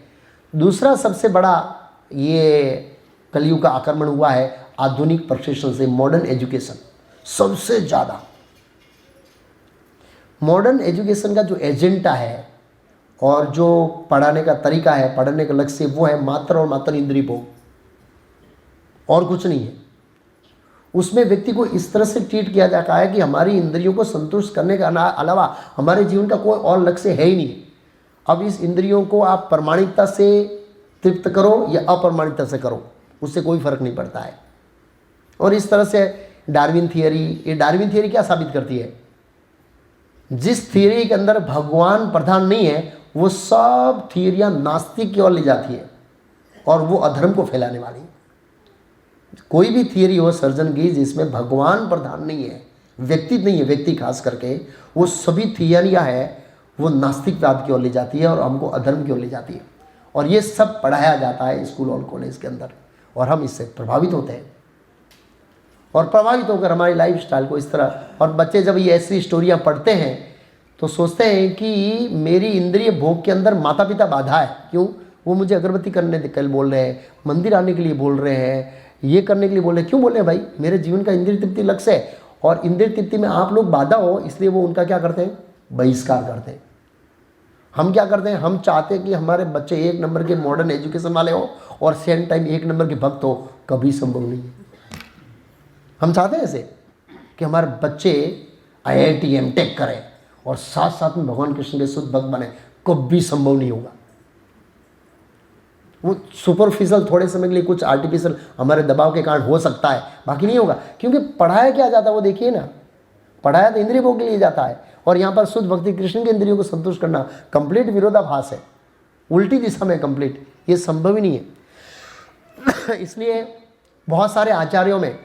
A: दूसरा सबसे बड़ा ये कलयुग का आक्रमण हुआ है आधुनिक प्रोफेशन से, मॉडर्न एजुकेशन। सबसे ज़्यादा मॉडर्न एजुकेशन का जो एजेंडा है और जो पढ़ाने का तरीका है, पढ़ाने का लक्ष्य, वो है मात्र और मात्र इंद्रिय भोग, और कुछ नहीं है। उसमें व्यक्ति को इस तरह से ट्रीट किया जाता है कि हमारी इंद्रियों को संतुष्ट करने के अलावा हमारे जीवन का कोई और लक्ष्य है ही नहीं। अब इस इंद्रियों को आप प्रामाणिकता से तृप्त करो या अप्रामाणिकता से करो, उससे कोई फर्क नहीं पड़ता है। और इस तरह से डार्विन थियरी, ये डार्विन थियरी क्या साबित करती है? जिस थियरी के अंदर भगवान प्रधान नहीं है वो सब थियरियां नास्तिक की ओर ले जाती है और वो अधर्म को फैलाने वाली है। कोई भी थियरी हो सर्जन की जिसमें भगवान प्रधान नहीं है, व्यक्ति नहीं है, व्यक्ति खास करके, वो सभी थियरियां है वो नास्तिकवाद की ओर ले जाती है और हमको अधर्म की ओर ले जाती है। और ये सब पढ़ाया जाता है स्कूल और कॉलेज के अंदर और हम इससे प्रभावित होते हैं और प्रभावित होकर हमारी लाइफस्टाइल को इस तरह, और बच्चे जब ये ऐसी स्टोरियां पढ़ते हैं तो सोचते हैं कि मेरी इंद्रिय भोग के अंदर माता पिता बाधा है। क्यों? वो मुझे अगरबत्ती करने कल बोल रहे हैं, मंदिर आने के लिए बोल रहे हैं, ये करने के लिए बोल रहे हैं। क्यों बोल रहे हैं भाई? मेरे जीवन का इंद्रिय तृप्ति लक्ष्य है और इंद्रिय तृप्ति में आप लोग बाधा हो, इसलिए वो उनका क्या करते हैं? बहिष्कार करते हैं। हम क्या करते हैं? हम चाहते हैं कि हमारे बच्चे 1 नंबर के मॉडर्न एजुकेशन वाले हो और सेम टाइम 1 नंबर के भक्त हो। कभी संभव नहीं है। हम चाहते हैं ऐसे कि हमारे बच्चे IIT MTech करें और साथ साथ में भगवान कृष्ण के शुद्ध भक्त बने। कभी संभव नहीं होगा। वो सुपरफिशियल थोड़े समय के लिए कुछ आर्टिफिशियल हमारे दबाव के कारण हो सकता है, बाकी नहीं होगा। क्योंकि पढ़ाया क्या जाता है वो देखिए ना, पढ़ाया तो इंद्रिय भोग के लिए जाता है और यहाँ पर शुद्ध भक्ति कृष्ण के इंद्रियों को संतुष्ट करना कंप्लीट विरोधाभास है, उल्टी दिशा में कंप्लीट, ये संभव ही नहीं है। इसलिए बहुत सारे आचार्यों में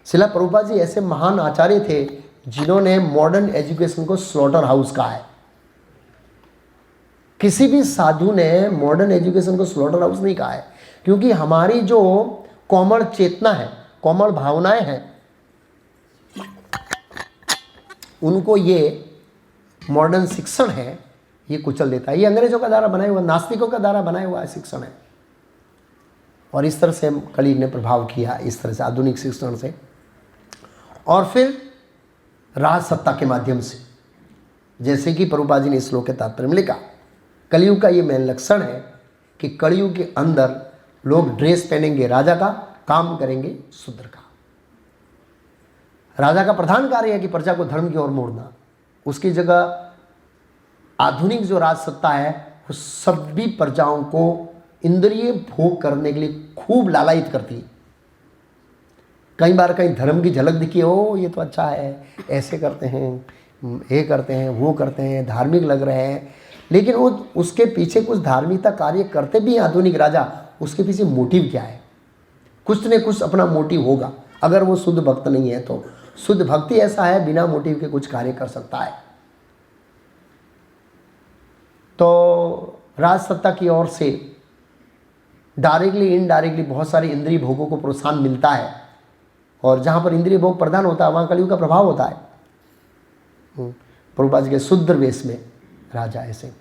A: श्रील प्रभुपाद जी ऐसे महान आचार्य थे जिन्होंने मॉडर्न एजुकेशन को स्लॉटर हाउस कहा है। किसी भी साधु ने मॉडर्न एजुकेशन को स्लॉटर हाउस नहीं कहा है, क्योंकि हमारी जो कोमल चेतना है, कोमल भावनाएं हैं, उनको ये मॉडर्न शिक्षण है ये कुचल देता है। ये अंग्रेजों का द्वारा बनाया हुआ, नास्तिकों का द्वारा बनाया हुआ शिक्षण है और इस तरह से कलयुग ने प्रभाव किया, इस तरह से आधुनिक शिक्षण से। और फिर राज सत्ता के माध्यम से, जैसे कि प्रभुपाद जी ने श्लोक के तात्पर्य में लिखा, कलयुग का ये मेन लक्षण है कि कलयुग के अंदर लोग ड्रेस पहनेंगे राजा का, काम करेंगे शूद्र का। राजा का प्रधान कार्य है कि प्रजा को धर्म की ओर मोड़ना, उसकी जगह आधुनिक जो राज सत्ता है वो सभी प्रजाओं को इंद्रिय भोग करने के लिए खूब लालायित करती है। कई बार कहीं धर्म की झलक दिखी, ओ ये तो अच्छा है, ऐसे करते हैं, ये करते हैं, वो करते हैं, धार्मिक लग रहे हैं, लेकिन वो उसके पीछे कुछ धार्मिकता कार्य करते भी हैं आधुनिक राजा, उसके पीछे मोटिव क्या है? कुछ न कुछ अपना मोटिव होगा। अगर वो शुद्ध भक्त नहीं है तो शुद्ध भक्ति ऐसा है बिना मोटिव के कुछ कार्य कर सकता है। तो राज सत्ता की ओर से डायरेक्टली इनडायरेक्टली बहुत सारे इंद्रिय भोगों को प्रोत्साहन मिलता है और जहाँ पर इंद्रिय भोग प्रधान होता है वहाँ कलयुग का प्रभाव होता है। प्रभुपाद जी के शूद्र वेश में राजा ऐसे।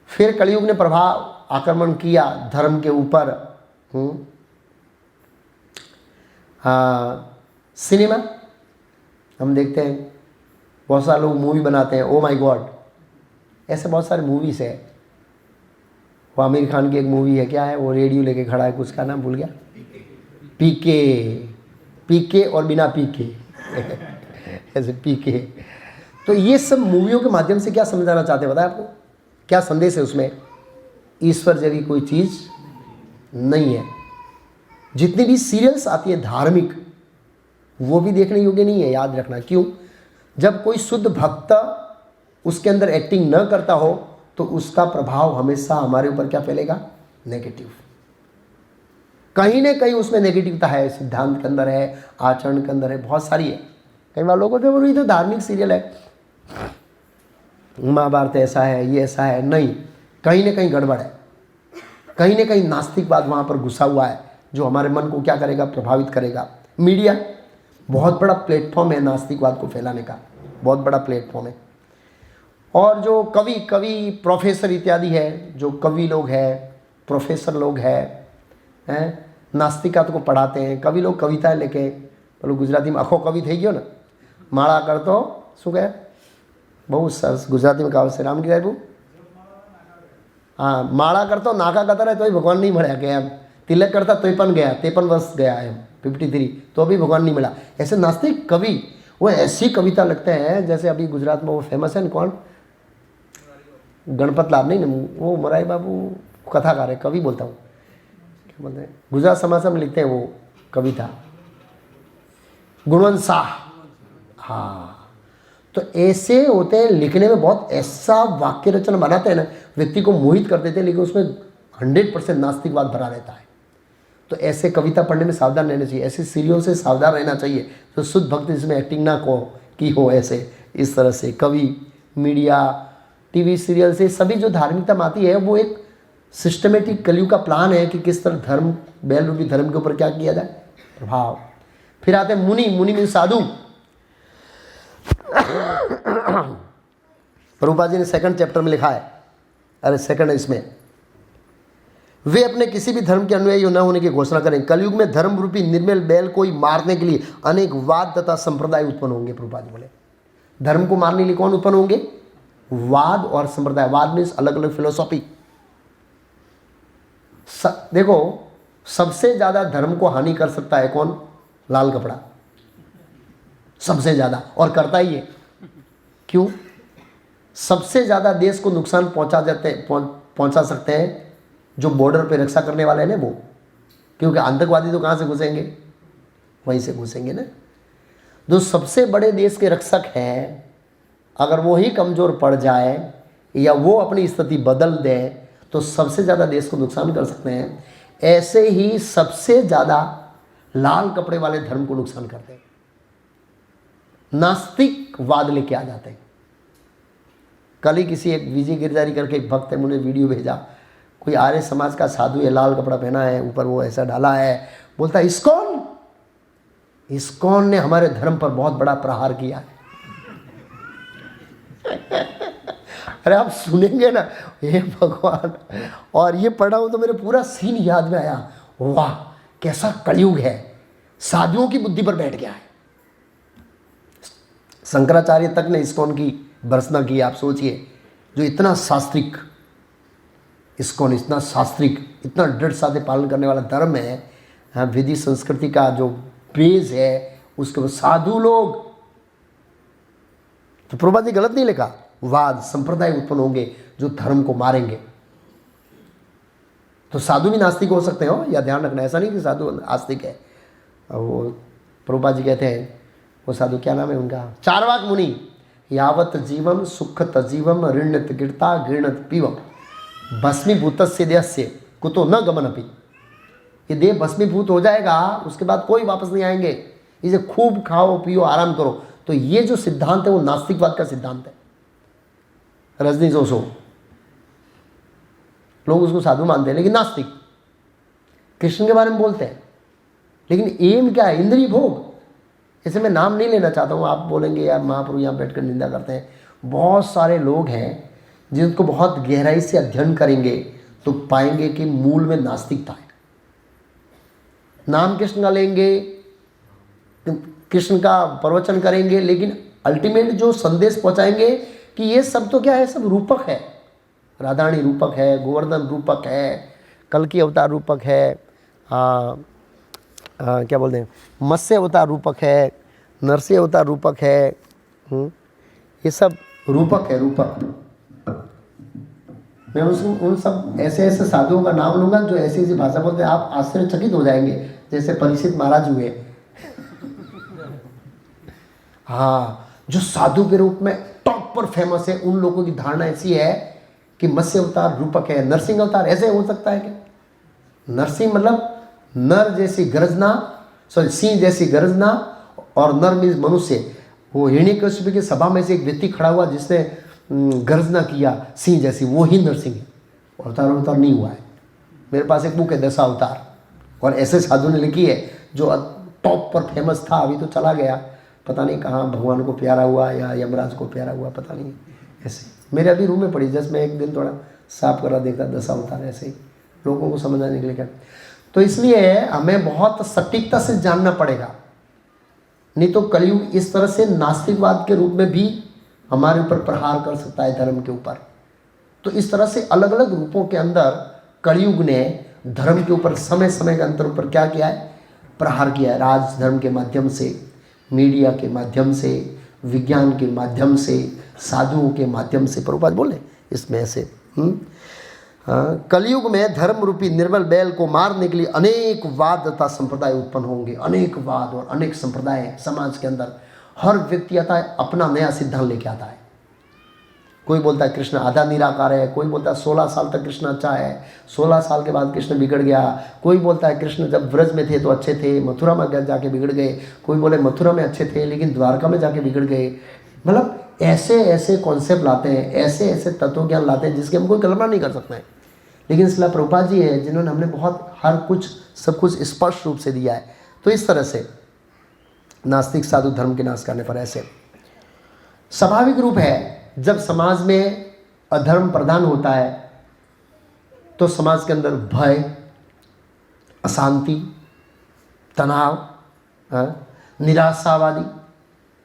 A: फिर कलयुग ने प्रभाव आक्रमण किया धर्म के ऊपर। सिनेमा हम देखते हैं, बहुत सारे लोग मूवी बनाते हैं, ओ माय गॉड, ऐसे बहुत सारे मूवीज़ है। वो आमिर खान की एक मूवी है, क्या है वो, रेडियो लेके खड़ा है, कुछ का नाम भूल गया, पीके और बिना पीके ऐसे पीके। तो ये सब मूवियों के माध्यम से क्या समझाना चाहते हैं बताया आपको? क्या संदेश है उसमें? ईश्वर जैसी कोई चीज़ नहीं है। जितनी भी सीरियल्स आती है धार्मिक, वो भी देखने योग्य नहीं है, याद रखना। क्यों? जब कोई शुद्ध भक्त उसके अंदर एक्टिंग न करता हो तो उसका प्रभाव हमेशा हमारे ऊपर क्या फैलेगा? नेगेटिव। कहीं ना कहीं उसमें नेगेटिवता है, सिद्धांत के अंदर है, आचरण के अंदर है, बहुत सारी है। कई बार लोगों को ये तो धार्मिक सीरियल है, महाभारत ऐसा है, ये ऐसा है, नहीं, कहीं ना कहीं गड़बड़ है, कहीं ना कहीं नास्तिकवाद वहाँ पर घुसा हुआ है जो हमारे मन को क्या करेगा? प्रभावित करेगा। मीडिया बहुत बड़ा प्लेटफॉर्म है नास्तिकवाद को फैलाने का, बहुत बड़ा प्लेटफॉर्म है। और जो कवि प्रोफेसर इत्यादि है, जो कवि लोग हैं, प्रोफेसर लोग हैं, नास्तिकता को पढ़ाते हैं। कवि लोग कविताएं लेके, बोलो गुजराती में अखो कवि થઈ ગયો ને, માળા કરતો શું કહે, બહુ સરસ ગુજરાતી में કહાવત છે રામગીરી સાહેબ, हाँ, माळा करतो नाका करता रहे तो भगवान नहीं મળ્યા કે એમ, तिलक करता तो पण गया, 53 वर्ष गया है, 53 तो भी भगवान नहीं मिला। ऐसे नास्तिक कवि वो ऐसी कविता लगते हैं जैसे अभी गुजरात में वो फेमस है ना, कौन, गणपत लाल नहीं ना, वो मोरारी बाबू कथाकार है, कवि बोलता हूँ, क्या बोलते हैं, गुजरात समाचार में लिखते हैं वो कविता, गुणवंत शाह। हाँ, तो ऐसे होते हैं, लिखने में बहुत ऐसा वाक्य रचना बनाते हैं ना, व्यक्ति को मोहित कर देते हैं, लेकिन उसमें 100% नास्तिकवाद भरा रहता है। तो ऐसे कविता पढ़ने में सावधान रहना चाहिए, ऐसे सीरियल से सावधान रहना चाहिए तो शुद्ध भक्ति जिसमें एक्टिंग ना की हो, ऐसे इस तरह से कवि, मीडिया, टीवी सीरियल से सभी जो धार्मिकता में आती है वो एक सिस्टमेटिक कलयुग का प्लान है कि किस तरह धर्म, बैल रूपी धर्म के ऊपर क्या किया जाए, प्रभाव। फिर आते हैं मुनि। मुनि में साधु। प्रभुपाद जी ने 2nd चैप्टर में लिखा है, अरे 2nd इसमें, वे अपने किसी भी धर्म के अनुयायी न होने की घोषणा करें। कलयुग में धर्म रूपी निर्मल बैल को मारने के लिए अनेक वाद तथा संप्रदाय उत्पन्न होंगे। प्रभुपाद जी बोले धर्म को मारने के लिए कौन उत्पन्न होंगे? वाद और संप्रदाय। वाद में अलग अलग फिलोसॉफी। देखो, सबसे ज्यादा धर्म को हानि कर सकता है कौन? लाल कपड़ा, सबसे ज्यादा, और करता ही है। क्यों? सबसे ज्यादा देश को नुकसान पहुंचा सकते हैं जो बॉर्डर पे रक्षा करने वाले हैं ना वो, क्योंकि आतंकवादी तो कहाँ से घुसेंगे? वहीं से घुसेंगे ना। जो सबसे बड़े देश के रक्षक हैं, अगर वो ही कमज़ोर पड़ जाए या वो अपनी स्थिति बदल दे तो सबसे ज़्यादा देश को नुकसान कर सकते हैं। ऐसे ही सबसे ज़्यादा लाल कपड़े वाले धर्म को नुकसान करते हैं, नास्तिकवाद लेके आ जाते हैं। कल ही किसी एक विजय गिरधारी करके एक भक्त है, मुझे वीडियो भेजा, कोई आर्य समाज का साधु है, लाल कपड़ा पहना है, ऊपर वो ऐसा डाला है, बोलता है इस्कॉन ने हमारे धर्म पर बहुत बड़ा प्रहार किया है। अरे आप सुनेंगे ना, हे भगवान। और ये पढ़ा हूं तो मेरे पूरा सीन याद में आया, वाह कैसा कलयुग है, साधुओं की बुद्धि पर बैठ गया है। शंकराचार्य तक ने इस्कॉन की भर्त्सना की। आप सोचिए, जो इतना शास्त्रिक इस्कॉन, इतना शास्त्रिक, इतना दृढ़ साधे पालन करने वाला धर्म है, विधि संस्कृति का जो बेस है, उसके बाद साधु लोग। तो प्रभुपाद जी गलत नहीं लिखा, वाद संप्रदाय उत्पन्न होंगे जो धर्म को मारेंगे। तो साधु भी नास्तिक हो सकते हो, या ध्यान रखना, ऐसा नहीं कि साधु आस्तिक है। वो प्रभुपाद जी कहते हैं, वो साधु क्या नाम है उनका, चार्वाक मुनि, यावत जीवम सुख तजीवम ऋणत गिरता गृणत पीवम भस्मीभूतस्य देहस्य कुतो न गमनपि। ये देह भस्मीभूत हो जाएगा, उसके बाद कोई वापस नहीं आएंगे, इसे खूब खाओ पियो आराम करो। तो ये जो सिद्धांत है वो नास्तिकवाद का सिद्धांत है। रजनी जोशो लोग उसको साधु मानते हैं, लेकिन नास्तिक। कृष्ण के बारे में बोलते हैं, लेकिन एम क्या है? इंद्रिय भोग। ऐसे मैं नाम नहीं लेना चाहता हूँ, आप बोलेंगे यार महाप्रभु यहाँ बैठकर निंदा करते हैं। बहुत सारे लोग हैं जिनको बहुत गहराई से अध्ययन करेंगे तो पाएंगे कि मूल में नास्तिकता है। नाम कृष्ण का लेंगे, कृष्ण का प्रवचन करेंगे, लेकिन अल्टीमेट जो संदेश पहुंचाएंगे कि ये सब तो क्या है, सब रूपक है। राधारानी रूपक है, गोवर्धन रूपक है, कल की अवतार रूपक है, क्या बोलते हैं, मत्स्य अवतार रूपक है, नरसिंह अवतार रूपक है। ये सब रूपक है, रूपक। मैं उन सब ऐसे ऐसे साधुओं का नाम लूंगा जो ऐसी ऐसी भाषा बोलते हैं, आप आश्चर्यचकित हो जाएंगे, जैसे परीक्षित महाराज हुए। हाँ, जो साधु के रूप में टॉप पर फेमस है, उन लोगों की धारणा ऐसी है कि मत्स्य अवतार रूपक है, नरसिंह अवतार। ऐसे हो सकता है क्या? नरसिंह मतलब नर जैसी गर्जना, सॉरी सिंह जैसी गर्जना, और नर मीन्स मनुष्य। वो हिरण्यकशिपु की सभा में से एक व्यक्ति खड़ा हुआ जिसने गर्जना किया सिंह जैसी, वो ही नरसिंह है। अवतार नहीं हुआ है। मेरे पास एक बुक है 10 अवतार, और ऐसे साधु ने लिखी है जो टॉप पर फेमस था, अभी तो चला गया, पता नहीं कहाँ भगवान को प्यारा हुआ या यमराज को प्यारा हुआ, पता नहीं। ऐसे मेरे अभी रूम में पड़ी, जस्ट मैं एक दिन थोड़ा साफ करा देखा, 10 अवतार ऐसे ही लोगों को समझाने के लिए क्या। तो इसलिए हमें बहुत सटीकता से जानना पड़ेगा, नहीं तो कलयुग इस तरह से नास्तिकवाद के रूप में भी हमारे ऊपर प्रहार कर सकता है धर्म के ऊपर। तो इस तरह से अलग अलग रूपों के अंदर कलयुग ने धर्म के ऊपर समय समय के अंतर ऊपर क्या किया है, प्रहार किया है। राज धर्म के माध्यम से, मीडिया के माध्यम से, विज्ञान के माध्यम से, साधुओं के माध्यम से। प्रभुपाद बोले इसमें ऐसे कलयुग में धर्म रूपी निर्बल बैल को मारने के लिए अनेक वाद तथा संप्रदाय उत्पन्न होंगे। अनेक वाद और अनेक संप्रदाय समाज के अंदर। हर व्यक्ति आता है अपना नया सिद्धांत लेके आता है। कोई बोलता है कृष्ण आधा निराकार है, कोई बोलता है 16 साल तक कृष्ण अच्छा है, 16 साल के बाद कृष्ण बिगड़ गया। कोई बोलता है कृष्ण जब व्रज में थे तो अच्छे थे, मथुरा में जाके बिगड़ गए। कोई बोले मथुरा में अच्छे थे लेकिन द्वारका में जाके बिगड़ गए। मतलब ऐसे ऐसे कॉन्सेप्ट लाते हैं, ऐसे ऐसे तत्व ज्ञान लाते हैं जिसकी हम कोई कल्पना नहीं कर सकते हैं। लेकिन श्रील प्रभुपाद जी है जिन्होंने हमने बहुत हर कुछ सब कुछ स्पष्ट रूप से दिया है। तो इस तरह से नास्तिक साधु धर्म के नाश करने पर ऐसे स्वाभाविक रूप है। जब समाज में अधर्म प्रधान होता है तो समाज के अंदर भय, अशांति, तनाव, निराशावादी,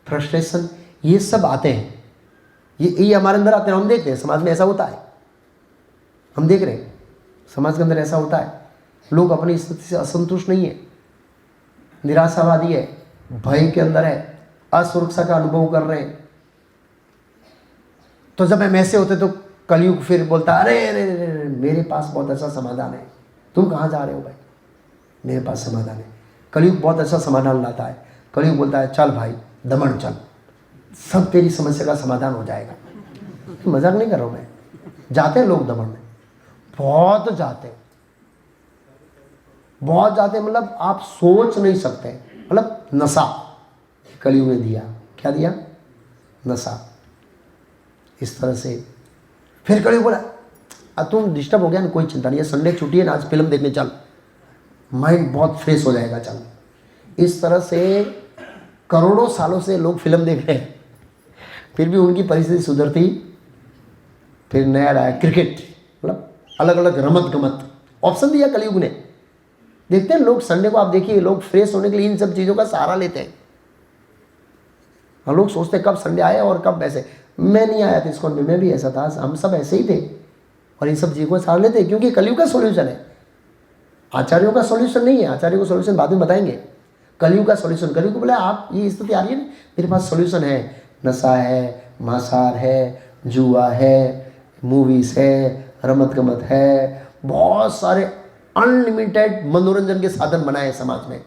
A: फ्रस्ट्रेशन, ये सब आते हैं। ये हमारे अंदर आते हैं। हम देखते हैं समाज में ऐसा होता है। हम देख रहे हैं समाज के अंदर ऐसा होता है। लोग अपनी स्थिति से असंतुष्ट नहीं है, निराशावादी है, भय के अंदर है, असुरक्षा का अनुभव कर रहे हैं। तो जब हम ऐसे होते तो कलयुग फिर बोलता अरे अरे अरे मेरे पास बहुत अच्छा समाधान है। तुम कहाँ जा रहे हो भाई? मेरे पास समाधान है। कलयुग बहुत अच्छा समाधान लाता है। कलयुग बोलता है चल भाई दमन चल, सब तेरी समस्या का समाधान हो जाएगा। मजाक नहीं कर रहा हूँ मैं। जाते हैं लोग दमन में, बहुत जाते हैं, बहुत जाते हैं। मतलब आप सोच नहीं सकते। मतलब नशा कलयुग ने दिया। क्या दिया? नशा। इस तरह से फिर कलयुग बोला अब तुम डिस्टर्ब हो गया ना, कोई चिंता नहीं है, संडे छुट्टी है ना, आज फिल्म देखने चल, माइंड बहुत फ्रेश हो जाएगा, चल। इस तरह से करोड़ों सालों से लोग फिल्म देख रहे हैं, फिर भी उनकी परिस्थिति सुधरती। फिर नया आया क्रिकेट, मतलब अलग अलग रमत गमत ऑप्शन दिया कलयुग ने। देखते हैं लोग संडे को, आप देखिए लोग फ्रेश होने के लिए इन सब चीज़ों का सहारा लेते हैं। हम लोग सोचते हैं कब संडे आए और कब ऐसे। मैं नहीं आया था इस्कॉन में, मैं भी ऐसा था, हम सब ऐसे ही थे और इन सब चीज़ों का सहारा लेते हैं क्योंकि कलयुग का सॉल्यूशन है। आचार्यों का सॉल्यूशन नहीं है। आचार्यों को सॉल्यूशन बाद में बताएंगे। कलयुग का सॉल्यूशन, कलयुग को बोले आप ये स्थिति आ रही है ना, मेरे पास सॉल्यूशन है। नशा है, मांसाहार है, जुआ है, मूवीज़ है, रमत गमत है, बहुत सारे अनलिमिटेड मनोरंजन के साधन बनाए समाज में।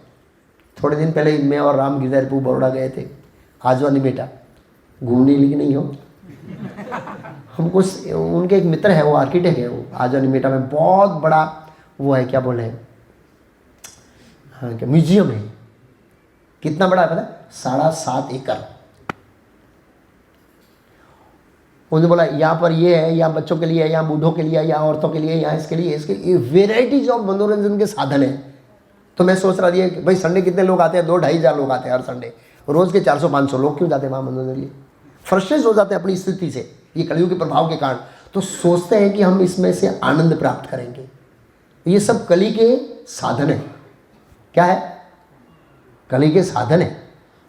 A: थोड़े दिन पहले मैं और राम गिरधारीपुर बड़ौदा गए थे, आजवा निमेटा घूमने, लेकिन नहीं हो हमको। उनके एक मित्र है, वो आर्किटेक्ट है, वो आजवा निमेटा में बहुत बड़ा वो है, क्या बोले हैं, हाँ क्या म्यूजियम है। कितना बड़ा है पता है? 7.5 एकड़। उन्होंने बोला यहाँ पर ये है, यहाँ बच्चों के लिए है, यहाँ बूढ़ों के लिए है, यहाँ औरतों के लिए, यहाँ इसके लिए, इसके लिए वेराइटीज ऑफ मनोरंजन के साधन है। तो मैं सोच रहा था कि भाई संडे कितने लोग आते हैं? 2-2.5 हज़ार लोग आते हैं हर संडे। रोज़ के 400-500 लोग क्यों जाते हैं वहाँ मनोरंजन के लिए? फ्रस्ट्रेट हो जाते हैं अपनी स्थिति से, ये कलयुग के प्रभाव के कारण। तो सोचते हैं कि हम इसमें से आनंद प्राप्त करेंगे। ये सब कली के साधन है। क्या है? कली के साधन है।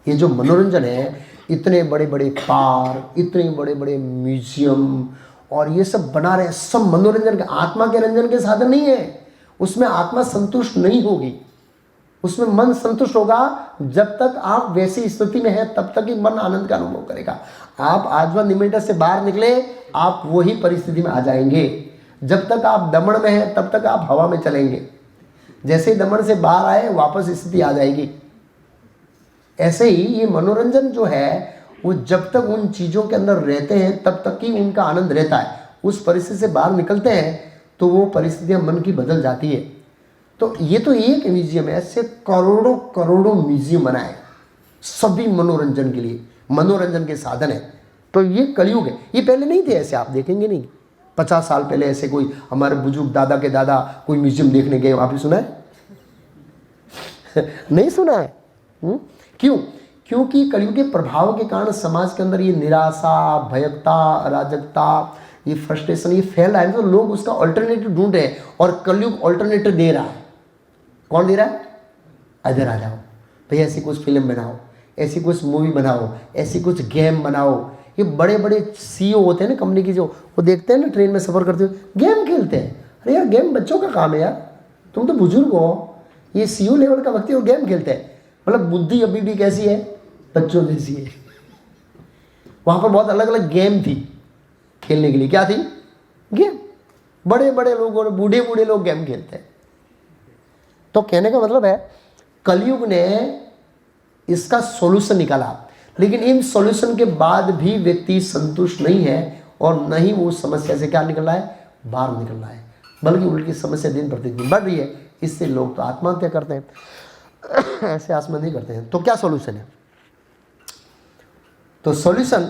A: ये जो मनोरंजन है, इतने बड़े बड़े पार्क, इतने बड़े बड़े म्यूजियम और ये सब बना रहे हैं, सब मनोरंजन के, आत्मा के रंजन के साधन नहीं है। उसमें आत्मा संतुष्ट नहीं होगी, उसमें मन संतुष्ट होगा जब तक आप वैसी स्थिति में हैं, तब तक ही मन आनंद का अनुभव करेगा। आप आजवा निमेटा से बाहर निकले, आप वही परिस्थिति में आ जाएंगे। जब तक आप दमन में हैं तब तक आप हवा में चलेंगे। जैसे ही दमन से बाहर आए वापस स्थिति आ जाएगी। ऐसे ही ये मनोरंजन जो है वो जब तक उन चीज़ों के अंदर रहते हैं तब तक ही उनका आनंद रहता है। उस परिस्थिति से बाहर निकलते हैं तो वो परिस्थितियाँ मन की बदल जाती है। तो ये तो एक म्यूजियम है, ऐसे करोड़ों करोड़ों म्यूजियम बनाए सभी मनोरंजन के लिए, मनोरंजन के साधन है। तो ये कलयुग है। ये पहले नहीं थे ऐसे, आप देखेंगे नहीं। 50 साल पहले ऐसे कोई हमारे बुजुर्ग दादा के दादा कोई म्यूजियम देखने गए, आप ही सुना है? नहीं सुना है। क्यों? क्योंकि कलयुग के प्रभाव के कारण समाज के अंदर ये निराशा, भयकता, अराजकता, ये फ्रस्ट्रेशन ये फैल रहा है। तो लोग उसका ऑल्टरनेटिव ढूंढ रहे हैं और कलयुग ऑल्टरनेटिव दे रहा है। कौन दे रहा है? इधर आ जाओ भैया, ऐसी कुछ फिल्म बनाओ, ऐसी कुछ मूवी बनाओ, ऐसी कुछ गेम बनाओ। ये बड़े बड़े CEO होते हैं ना कंपनी की, जो वो देखते हैं ना ट्रेन में सफ़र करते हुए गेम खेलते हैं। अरे यार गेम बच्चों का काम है यार, तुम तो बुजुर्ग हो। ये CEO लेवल का व्यक्ति वो गेम खेलते हैं। मतलब बुद्धि अभी भी कैसी है? बच्चों जैसी है। वहाँ पर बहुत अलग अलग गेम थी खेलने के लिए। क्या थी? गेम। बड़े बड़े लोग और बूढ़े बूढ़े लोग गेम खेलते हैं। तो कहने का मतलब है कलयुग ने इसका सॉल्यूशन निकाला, लेकिन इन सॉल्यूशन के बाद भी व्यक्ति संतुष्ट नहीं है और न ही वो समस्या से क्या निकल रहा है, बाहर निकल रहा है, बल्कि उनकी समस्या दिन प्रतिदिन बढ़ रही है। इससे लोग तो आत्महत्या करते हैं, ऐसे आत्महत्या करते हैं। तो क्या सॉल्यूशन है? तो सॉल्यूशन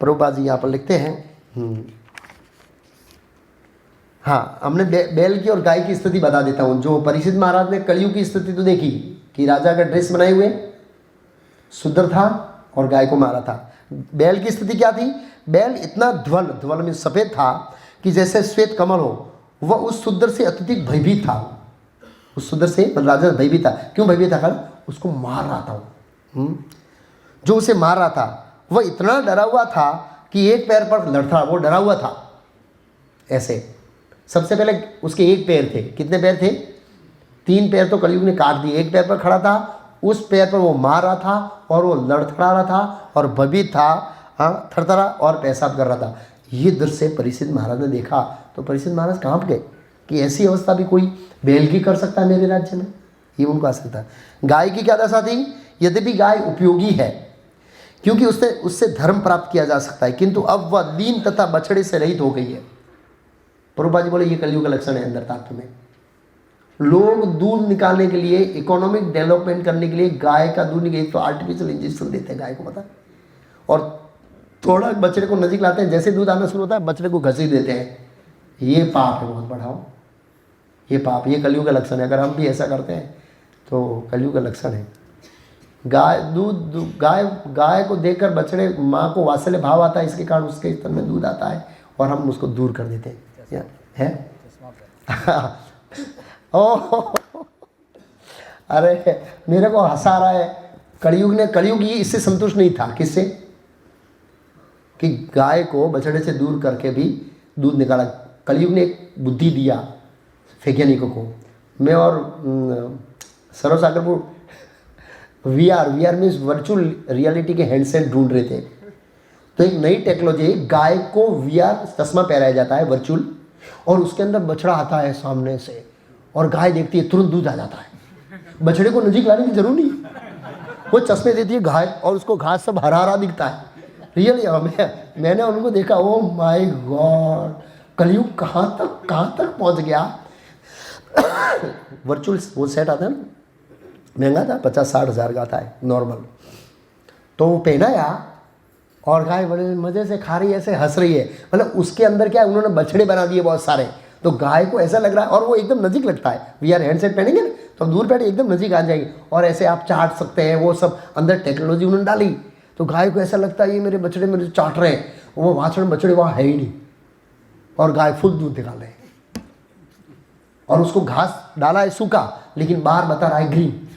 A: प्रभुपाद जी यहाँ पर लिखते हैं। हाँ, हमने बैल की और गाय की स्थिति बता देता हूँ। जो परीक्षित महाराज ने कलयुग की स्थिति तो देखी कि राजा का ड्रेस बनाए हुए शूद्र था और गाय को मारा था। बैल की स्थिति क्या थी? बैल इतना ध्वल में सफ़ेद था कि जैसे श्वेत कमल हो। वह उस शूद्र से अत्यधिक भयभीत था। उस शूद्र से राजा भयभीत था। क्यों भयभीत था? कारण उसको मार रहा था वो। जो उसे मार रहा था वह इतना डरा हुआ था कि एक पैर पर लड़ता, वो डरा हुआ था ऐसे। सबसे पहले उसके एक पैर थे। कितने पैर थे? 3 पैर तो कलयुग ने काट दिए। एक पैर पर खड़ा था, उस पैर पर वो मार रहा था और वो लड़खड़ा रहा था और भयभीत था, थरथरा और पेशाब कर रहा था। ये दृश्य परीक्षित महाराज ने देखा तो परीक्षित महाराज कांप गए कि ऐसी अवस्था भी कोई बैल की कर सकता है मेरे राज्य में। ये उनको आश्चर्य था। गाय की क्या दशा थी? यद्यपि गाय उपयोगी है क्योंकि उससे धर्म प्राप्त किया जा सकता है, किंतु अब वह लीन तथा बछड़े से रहित हो गई है। प्रभुपाद जी बोले ये कलयुग का लक्षण है। अंदर तात्व में लोग दूध निकालने के लिए, इकोनॉमिक डेवलपमेंट करने के लिए गाय का दूध निकाल तो आर्टिफिशियल इंजेक्शन देते हैं गाय को, पता, और थोड़ा बछड़े को नजीक लाते हैं, जैसे दूध आना शुरू होता है बछड़े को घसीट देते हैं। ये पाप है बहुत बड़ा, ये पाप, ये कलयुग का लक्षण है। अगर हम भी ऐसा करते हैं तो कलयुग का लक्षण है। गाय को देखकर बछड़े माँ को वात्सल्य भाव आता है, इसके कारण उसके स्तन में दूध आता है और हम उसको दूर कर देते हैं। है ओह, अरे मेरे को हंसा रहा है। कलयुग ये इससे संतुष्ट नहीं था। किससे? कि गाय को बछड़े से दूर करके भी दूध निकाला। कलयुग ने एक बुद्धि दिया वैज्ञानिकों को। मैं और Saroj Sagarpur VR means virtual reality के हेडसेट ढूंढ रहे थे। तो एक नई टेक्नोलॉजी, गाय को VR चश्मा पहनाया जाता है वर्चुअल, और उसके अंदर बछड़ा आता है सामने से और गाय देखती है, तुरंत दूध आ जाता है। बछड़े को नजीक लाने की जरूरत नहीं, वो चश्मे देती है गाय और उसको घास सब हरा हरा दिखता है। रियली मैंने उनको देखा, ओ माय गॉड, कलयुग कहाँ तक पहुँच गया। वर्चुअल वो सेट आता है ना, महंगा था, 50-60 हज़ार का आता है नॉर्मल। तो वो पहनाया और गाय बड़े मज़े से खा रही है, ऐसे हंस रही है। मतलब उसके अंदर क्या, उन्होंने बछड़े बना दिए बहुत सारे, तो गाय को ऐसा लग रहा है और वो एकदम नज़दीक लगता है। VR हेडसेट पहनेंगे ना तो दूर बैठे एकदम नज़दीक आ जाएगी और ऐसे आप चाट सकते हैं। वो सब अंदर टेक्नोलॉजी उन्होंने डाली, तो गाय को ऐसा लगता है ये मेरे बछड़े मेरे चाट रहे हैं। वो वाछड़ बछड़े वहाँ है ही नहीं और गाय फुल दूध निकाल रहे हैं और उसको घास डाला है सूखा, लेकिन बाहर बता रहा है ग्रीन।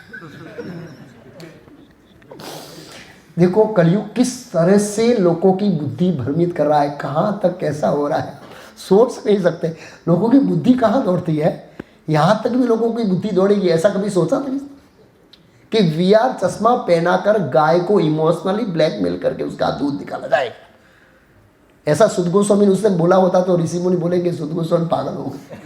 A: देखो कलयुग किस तरह से लोगों की बुद्धि भ्रमित कर रहा है, कहाँ तक कैसा हो रहा है, सोच नहीं सकते। लोगों की बुद्धि कहाँ दौड़ती है, यहाँ तक भी लोगों की बुद्धि दौड़ेगी, ऐसा कभी सोचा था कि VR चश्मा पहनाकर गाय को इमोशनली ब्लैकमेल करके उसका दूध निकाला जाए। ऐसा सुध गोस्वामी ने उसने बोला होता तो ऋषि मुनि बोलेंगे सुध गोस्वामी पागल हो गए।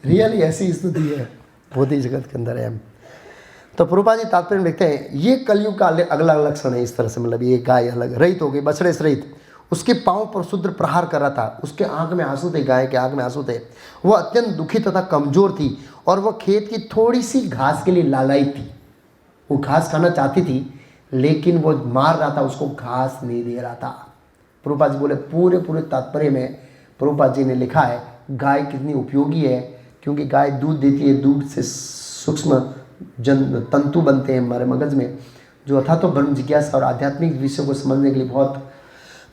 A: रियली ऐसी स्थिति है भौतिक जगत के अंदर है। तो प्रभुपाद जी तात्पर्य में लिखते हैं ये कलयुग का अगला लक्षण है। इस तरह से मतलब ये गाय अलग रहित हो गई, बछड़े से रहित, उसके पांव पर शूद्र प्रहार कर रहा था, उसके आंख में आंसू थे, गाय के आंख में आंसू थे। वह अत्यंत दुखी तथा कमजोर थी और वह खेत की थोड़ी सी घास के लिए लालायित थी। वो घास खाना चाहती थी लेकिन वो मार रहा था, उसको घास नहीं दे रहा था। प्रभुपाद जी बोले पूरे तात्पर्य में प्रभुपाद जी ने लिखा है गाय कितनी उपयोगी है, क्योंकि गाय दूध देती है, दूध से सूक्ष्म तंतु बनते हैं हमारे मगज में, जो अथा तो ब्रह्म जिज्ञासा और आध्यात्मिक विषयों को समझने के लिए बहुत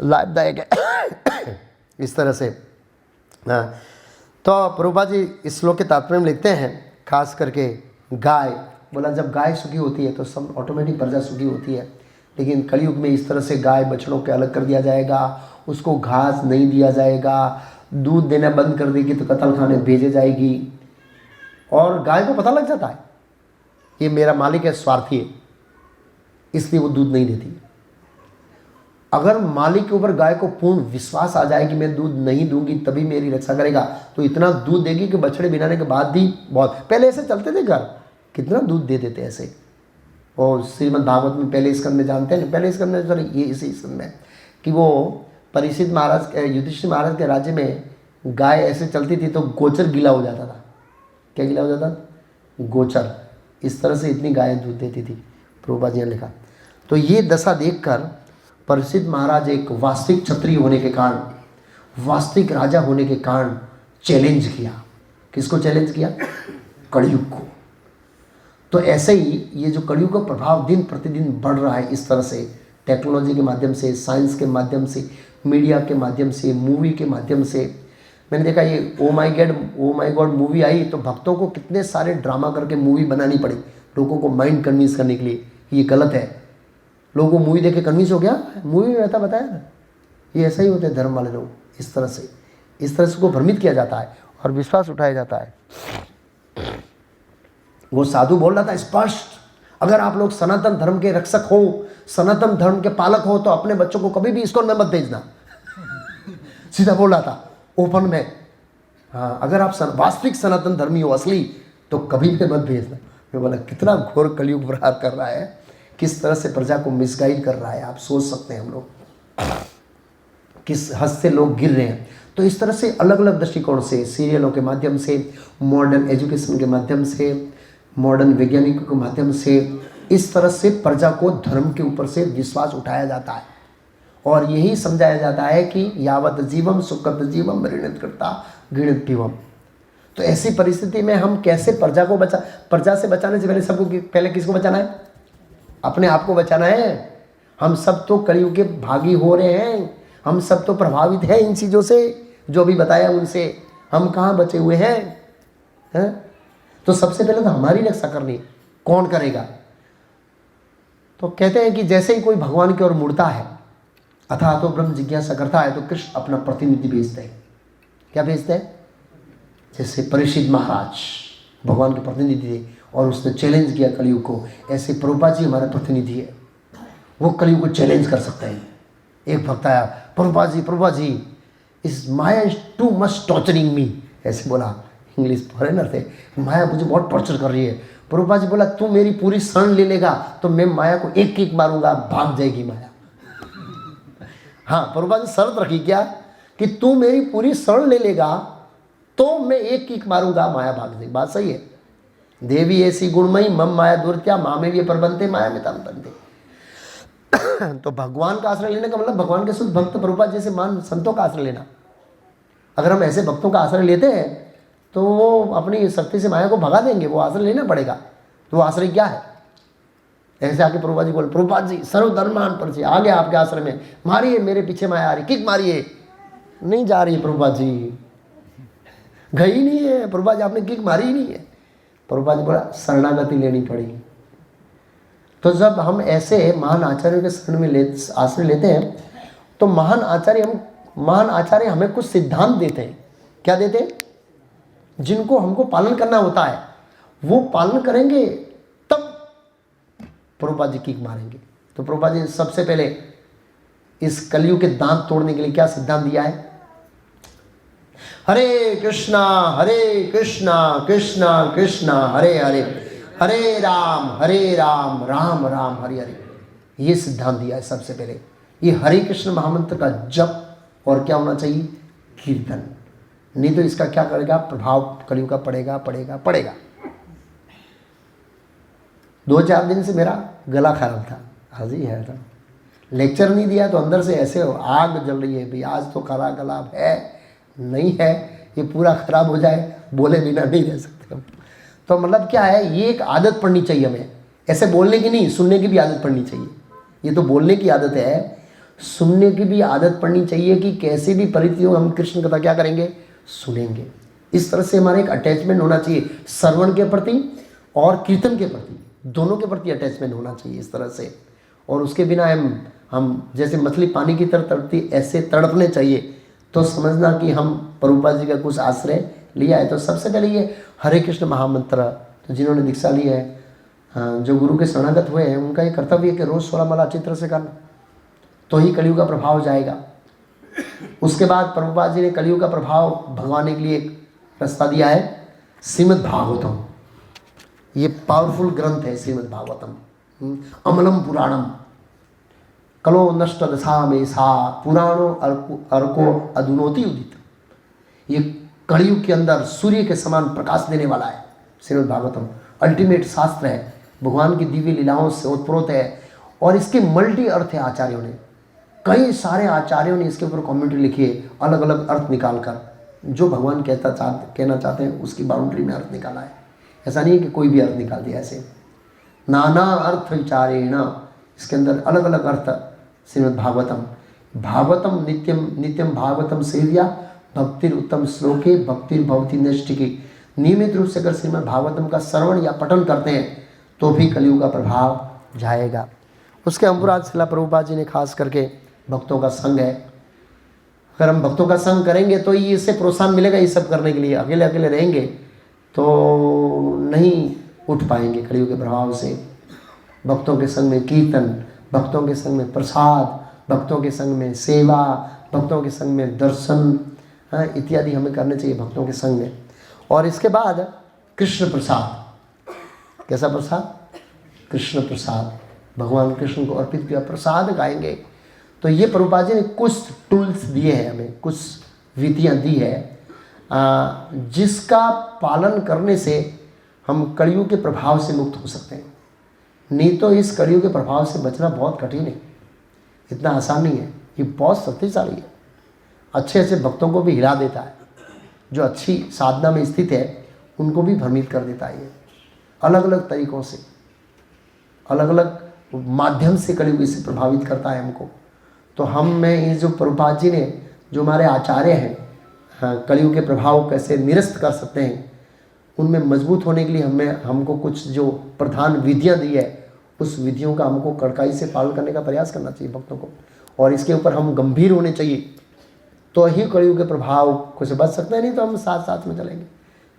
A: लाभदायक है। इस तरह से तो प्रभुपाद जी इस श्लोक के तात्पर्य में लिखते हैं, खास करके गाय बोला, जब गाय सुखी होती है तो सब ऑटोमेटिक प्रजा सुखी होती है। लेकिन कलयुग में इस तरह से गाय बछड़ों के अलग कर दिया जाएगा, उसको घास नहीं दिया जाएगा, दूध देना बंद कर देगी तो कत्ल खाने भेजे जाएगी, और गाय को पता लग जाता है ये मेरा मालिक है, स्वार्थी है, इसलिए वो दूध नहीं देती। अगर मालिक के ऊपर गाय को पूर्ण विश्वास आ जाए कि मैं दूध नहीं दूंगी तभी मेरी रक्षा करेगा, तो इतना दूध देगी कि बछड़े बिनाने के बाद भी बहुत। पहले ऐसे चलते थे घर, कितना दूध दे देते ऐसे। और श्रीमद् भागवत में पहले स्कंद में जानते हैं, पहले स्कंद में सॉरी ये इसी स्कंद में कि वो परीक्षित महाराज युधिष्ठिर महाराज के राज्य में गाय ऐसे चलती थी तो गोचर गीला हो जाता था। क्या गीला हो जाता? गोचर। इस तरह से इतनी गायें दूध देती थी, प्रभुपाद जी ने लिखा। तो ये दशा देखकर परीक्षित महाराज एक वास्तविक क्षत्रिय होने के कारण, वास्तविक राजा होने के कारण चैलेंज किया। किसको चैलेंज किया? कलयुग को। तो ऐसे ही ये जो कलयुग का प्रभाव दिन प्रतिदिन बढ़ रहा है, इस तरह से टेक्नोलॉजी के माध्यम से, साइंस के माध्यम से, मीडिया के माध्यम से, मूवी के माध्यम से। मैंने देखा ये ओ माई गॉड मूवी आई तो भक्तों को कितने सारे ड्रामा करके मूवी बनानी पड़ी लोगों को माइंड कन्विंस करने के लिए ये गलत है। लोगों को मूवी देख के कन्विंस हो गया, मूवी में रहता बताया ना। ये ऐसा ही होते हैं धर्म वाले लोग, इस तरह से उसको भ्रमित किया जाता है और विश्वास उठाया जाता है। वो साधु बोल रहा था स्पष्ट, अगर आप लोग सनातन धर्म के रक्षक हो, सनातन धर्म के पालक हो तो अपने बच्चों को कभी भी इसको मत भेजना। सीधा बोल रहा था ओपन में। हाँ, अगर आप वास्तविक सनातन धर्मी हो असली तो कभी भी मत भेजना। मैं बोला कितना घोर कलयुग प्रहार कर रहा है, किस तरह से प्रजा को मिसगाइड कर रहा है। आप सोच सकते हैं हम लोग किस हद से लोग गिर रहे हैं। तो इस तरह से अलग अलग दृष्टिकोण से, सीरियलों के माध्यम से, मॉडर्न एजुकेशन के माध्यम से, मॉडर्न वैज्ञानिकों के माध्यम से, इस तरह से प्रजा को धर्म के ऊपर से विश्वास उठाया जाता है और यही समझाया जाता है कि यावत जीवम सुखद जीवम ऋणित करता गृणित पीवम। तो ऐसी परिस्थिति में हम कैसे प्रजा को प्रजा से बचाने से पहले पहले किसको बचाना है? अपने आप को बचाना है। हम सब तो कलयुग के भागी हो रहे हैं, हम सब तो प्रभावित हैं इन चीज़ों से जो भी बताया उनसे। हम कहाँ बचे हुए हैं? तो सबसे पहले तो हमारी रक्षा करनी। कौन करेगा? तो कहते हैं कि जैसे ही कोई भगवान की ओर मुड़ता है, अथातो तो ब्रह्म जिज्ञासा करता है, तो कृष्ण अपना प्रतिनिधि भेजते हैं। क्या भेजते हैं? जैसे परीक्षित महाराज भगवान के प्रतिनिधि थे और उसने चैलेंज किया कलयुग को, ऐसे प्रभुपाद जी हमारे प्रतिनिधि है, वो कलयुग को चैलेंज कर सकते हैं। एक भक्त आया, प्रभुपाद जी इस maya is too much torturing me, ऐसे बोला। इंग्लिश फॉरेनर थे, माया मुझे बहुत टॉर्चर कर रही है। प्रभुपाद जी बोला तू मेरी पूरी शरण ले लेगा तो मैं माया को एक किक मारूंगा, भाग जाएगी माया। हाँ, प्रभुपाद जी शर्त रखी क्या कि तू मेरी पूरी शरण ले लेगा तो मैं एक किक मारूंगा, माया भाग जाएगी। बात सही है। देवी ऐसी गुणमयी मम माया दुर्त्या मामे भी प्रबंधते माया में तम बनते। तो भगवान का आश्रय लेने का मतलब भगवान के शुद्ध भक्त प्रभुपाद जैसे मान संतों का आश्रय लेना। अगर हम ऐसे भक्तों का आश्रय लेते हैं तो वो अपनी शक्ति से माया को भगा देंगे, वो आश्रय लेना पड़ेगा। तो वो आश्रय क्या है? ऐसे आके प्रभुपाद जी बोले, प्रभुपाद जी सर्वधर्मान पर से आ गया आपके आश्रय में, मारिए, मेरे पीछे माया आ रही, किक मारिए। नहीं जा रही प्रभुपाद जी, गई नहीं है प्रभुपाद जी, आपने किक मारी ही नहीं है। प्रभुपाद जी बोला शरणागति लेनी पड़ेगी। तो जब हम ऐसे महान आचार्यों के शरण में आश्रय लेते हैं तो महान आचार्य हमें कुछ सिद्धांत देते हैं। क्या देते हैं? जिनको हमको पालन करना होता है, वो पालन करेंगे तब प्रभुपाद जी किक मारेंगे। तो प्रभुपाद जी सबसे पहले इस कलयुग के दांत तोड़ने के लिए क्या सिद्धांत दिया है? हरे कृष्णा कृष्णा कृष्णा हरे हरे, हरे राम राम राम हरे हरे। ये सिद्धांत दिया है सबसे पहले। ये हरे कृष्ण महामंत्र का जप और क्या होना चाहिए? कीर्तन। नहीं तो इसका क्या करेगा? प्रभाव कलयुग का पड़ेगा। 2-4 दिन से मेरा गला खराब था, आज ही है था। लेक्चर नहीं दिया तो अंदर से ऐसे आग जल रही है भाई, आज तो खरा गला है नहीं है, ये पूरा खराब हो जाए, बोले बिना नहीं रह सकते हम। तो मतलब क्या है, ये एक आदत पड़नी चाहिए हमें, ऐसे बोलने की नहीं, सुनने की भी आदत पड़नी चाहिए। ये तो बोलने की आदत है, सुनने की भी आदत पड़नी चाहिए कि कैसे भी परिस्थितियों हम कृष्ण कथा क्या करेंगे? सुनेंगे। इस तरह से हमारा एक अटैचमेंट होना चाहिए श्रवण के प्रति और कीर्तन के प्रति, दोनों के प्रति अटैचमेंट होना चाहिए इस तरह से। और उसके बिना हम जैसे मछली पानी की तरह तड़पती, ऐसे तड़पने चाहिए। तो समझना कि हम प्रभुपाद जी का कुछ आश्रय लिया है। तो सबसे पहले ये हरे कृष्ण महामंत्र, तो जिन्होंने दीक्षा ली है, जो गुरु के शरणागत हुए हैं, उनका ये कर्तव्य है कि रोज़ 16 माला अच्छी तरह से करना। तो ही कलयुग का प्रभाव जाएगा। उसके बाद प्रभुपाद जी ने कलयुग का प्रभाव भगवान के लिए एक रास्ता दिया है, श्रीमद् भागवतम। ये पावरफुल ग्रंथ है श्रीमद् भागवतम। अमलम पुराणम कलो नष्ट दशा में सा पुराणो अर्को अधुनोति उदित। ये कलयुग के अंदर सूर्य के समान प्रकाश देने वाला है श्रीमद् भागवतम। अल्टीमेट शास्त्र है, भगवान की दिव्य लीलाओं से ओतप्रोत है और इसके मल्टी अर्थ है। आचार्यों ने, कई सारे आचार्यों ने इसके ऊपर कमेंट्री लिखी है, अलग अलग अर्थ निकाल कर जो भगवान कहना चाहते हैं उसकी बाउंड्री में अर्थ निकाला है। ऐसा नहीं है कि कोई भी अर्थ निकाल दिया, ऐसे नाना अर्थ विचारेण इसके अंदर अलग अलग अर्थ। श्रीमद् भागवतम भागवतम नित्यम नित्यम भागवतम सेव्या भक्तिर उत्तम श्लोके भक्तिर भवती नैष्ठिकी। नियमित रूप से अगर श्रीमद् भागवतम का श्रवण या पठन करते हैं तो भी कलयुग का प्रभाव जाएगा। उसके अंकुराज शिला प्रभुपाद जी ने खास करके भक्तों का संग है। अगर हम भक्तों का संग करेंगे तो ये इससे प्रोत्साहन मिलेगा ये सब करने के लिए। अकेले अकेले रहेंगे तो नहीं उठ पाएंगे कलयुग के प्रभाव से। भक्तों के संग में कीर्तन, भक्तों के संग में प्रसाद, भक्तों के संग में सेवा, भक्तों के संग में दर्शन इत्यादि हमें करने चाहिए भक्तों के संग में। और इसके बाद कृष्ण प्रसाद। कैसा प्रसाद? कृष्ण प्रसाद। भगवान कृष्ण को अर्पित किया प्रसाद गाएंगे। तो ये प्रभुपाद जी ने कुछ टूल्स दिए हैं हमें, कुछ विधियाँ दी है जिसका पालन करने से हम कलयुग के प्रभाव से मुक्त हो सकते हैं। नहीं तो इस कलयुग के प्रभाव से बचना बहुत कठिन है, इतना आसान नहीं है। ये बहुत शक्तिशाली है, अच्छे अच्छे भक्तों को भी हिला देता है। जो अच्छी साधना में स्थित है उनको भी भ्रमित कर देता है। ये अलग अलग तरीक़ों से, अलग अलग माध्यम से कलयुग से प्रभावित करता है हमको। तो हम में ये जो प्रभुपाद जी ने, जो हमारे आचार्य हैं, कलयुग के प्रभाव कैसे निरस्त कर सकते हैं, उनमें मजबूत होने के लिए हमको कुछ जो प्रधान विधियाँ दी है उस विधियों का हमको कड़काई से पालन करने का प्रयास करना चाहिए भक्तों को। और इसके ऊपर हम गंभीर होने चाहिए तो ही कलयुग के प्रभाव को से बच सकते हैं। नहीं तो हम साथ साथ में चलेंगे,